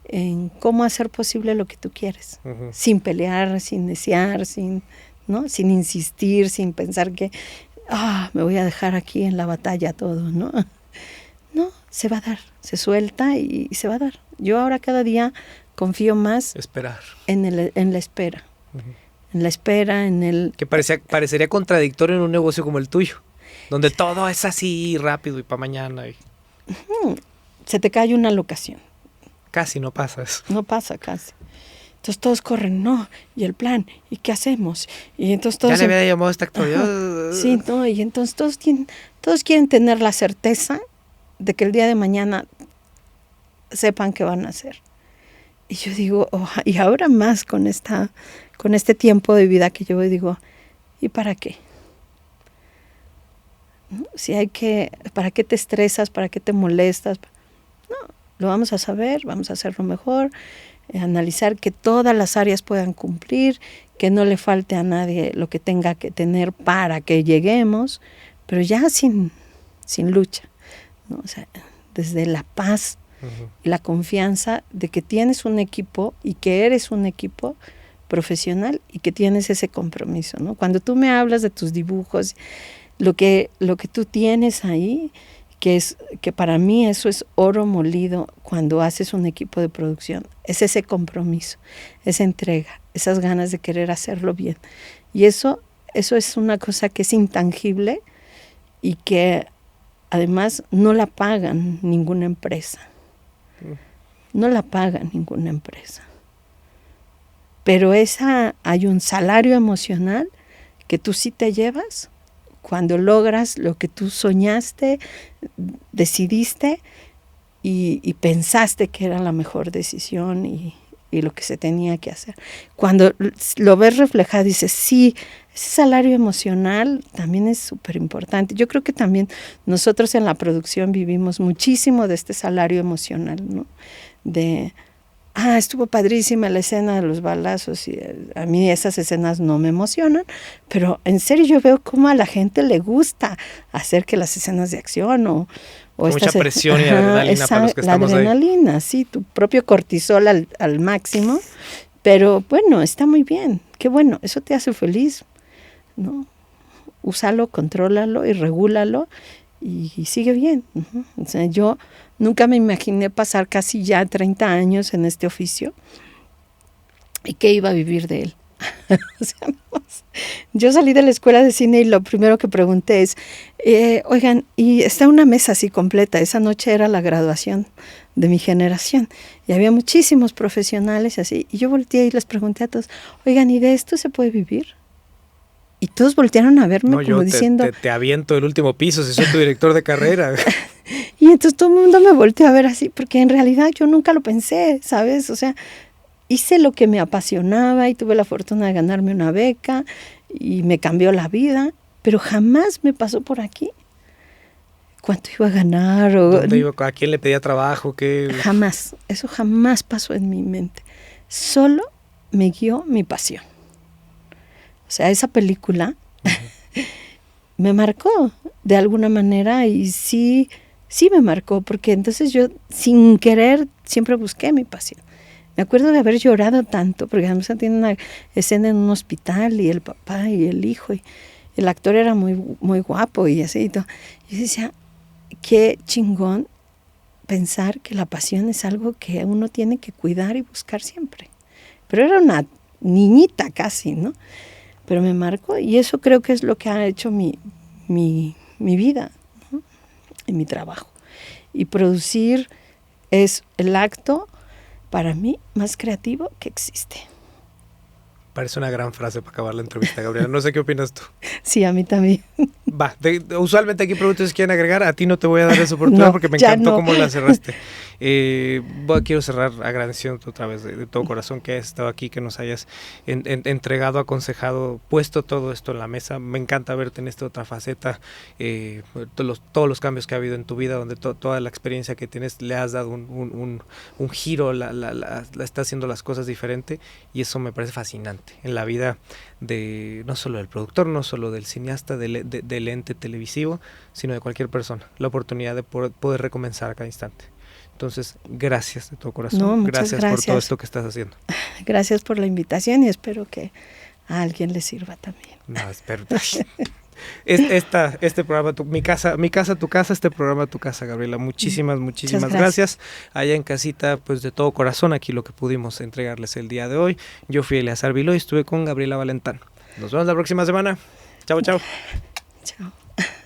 en cómo hacer posible lo que tú quieres, sin pelear, sin desear, sin insistir, sin pensar que me voy a dejar aquí en la batalla todo, ¿no? No, se va a dar, se suelta y se va a dar. Yo ahora cada día confío más en la espera. En la espera, en el... Que parecería contradictorio en un negocio como el tuyo, donde todo es así rápido y para mañana. Se te cae una locación. Casi no pasa eso. No pasa casi. Entonces todos corren, no, y el plan, ¿y qué hacemos? Y entonces todos... Ya le había llamado a este actor. Sí, no, y entonces todos quieren tener la certeza de que el día de mañana sepan qué van a hacer. Y yo digo, y ahora más con este tiempo de vida que llevo, digo, ¿y para qué? ¿No? ¿Para qué te estresas? ¿Para qué te molestas? No, lo vamos a saber, vamos a hacerlo mejor, analizar que todas las áreas puedan cumplir, que no le falte a nadie lo que tenga que tener para que lleguemos, pero ya sin lucha, ¿no? O sea, desde la paz y la confianza de que tienes un equipo y que eres un equipo profesional y que tienes ese compromiso, ¿no? Cuando tú me hablas de tus dibujos, lo que tú tienes ahí, que para mí eso es oro molido cuando haces un equipo de producción, es ese compromiso, esa entrega, esas ganas de querer hacerlo bien. Y eso es una cosa que es intangible y que además no la pagan ninguna empresa. No la paga ninguna empresa. Pero hay un salario emocional que tú sí te llevas cuando logras lo que tú soñaste, decidiste y pensaste que era la mejor decisión y lo que se tenía que hacer. Cuando lo ves reflejado, dices, sí, ese salario emocional también es súper importante. Yo creo que también nosotros en la producción vivimos muchísimo de este salario emocional, ¿no? Estuvo padrísima la escena de los balazos y a mí esas escenas no me emocionan, pero en serio yo veo cómo a la gente le gusta hacer que las escenas de acción o mucha presión y adrenalina para los que estamos ahí. La adrenalina, sí, tu propio cortisol al máximo, pero bueno, está muy bien, qué bueno, eso te hace feliz, ¿no? Úsalo, contrólalo y regúlalo y sigue bien. O sea, yo nunca me imaginé pasar casi ya 30 años en este oficio y que iba a vivir de él. O sea, yo salí de la escuela de cine y lo primero que pregunté es, oigan, y está una mesa así completa. Esa noche era la graduación de mi generación y había muchísimos profesionales así. Y yo volteé y les pregunté a todos, oigan, ¿y de esto se puede vivir? Y todos voltearon a verme como diciendo... te aviento el último piso si soy tu director de carrera. Y entonces todo el mundo me volteó a ver así, porque en realidad yo nunca lo pensé, ¿sabes? O sea, hice lo que me apasionaba y tuve la fortuna de ganarme una beca y me cambió la vida, pero jamás me pasó por aquí. ¿Cuánto iba a ganar? ¿Dónde iba? ¿A quién le pedía trabajo? ¿Qué? Jamás, eso jamás pasó en mi mente. Solo me guió mi pasión. O sea, esa película me marcó de alguna manera y sí me marcó, porque entonces yo sin querer siempre busqué mi pasión. Me acuerdo de haber llorado tanto, porque además tiene una escena en un hospital y el papá y el hijo, y el actor era muy, muy guapo y así y todo. Y yo decía, qué chingón pensar que la pasión es algo que uno tiene que cuidar y buscar siempre. Pero era una niñita casi, ¿no? Pero me marcó y eso creo que es lo que ha hecho mi vida, ¿no? Y mi trabajo. Y producir es el acto, para mí, más creativo que existe. Parece una gran frase para acabar la entrevista, Gabriela. No sé qué opinas tú. Sí, a mí también. Va, usualmente aquí productores quieren agregar, a ti no te voy a dar esa oportunidad porque me encantó cómo la cerraste. Quiero cerrar agradeciendo otra vez de todo corazón que hayas estado aquí, que nos hayas entregado, aconsejado, puesto todo esto en la mesa. Me encanta verte en esta otra faceta, todos los cambios que ha habido en tu vida, donde toda la experiencia que tienes le has dado un giro, la está haciendo las cosas diferente, y eso me parece fascinante en la vida de no solo del productor, no solo del cineasta, del ente televisivo, sino de cualquier persona, la oportunidad de poder recomenzar a cada instante. Entonces, gracias de todo corazón. No, gracias por todo esto que estás haciendo. Gracias por la invitación y espero que a alguien le sirva también. No, espero. Este programa, mi casa, tu casa, este programa, tu casa, Gabriela. Muchísimas gracias. Allá en casita, pues de todo corazón, aquí lo que pudimos entregarles el día de hoy. Yo fui Eleazar Viló y estuve con Gabriela Valentán. Nos vemos la próxima semana. Chao, chao. Chao.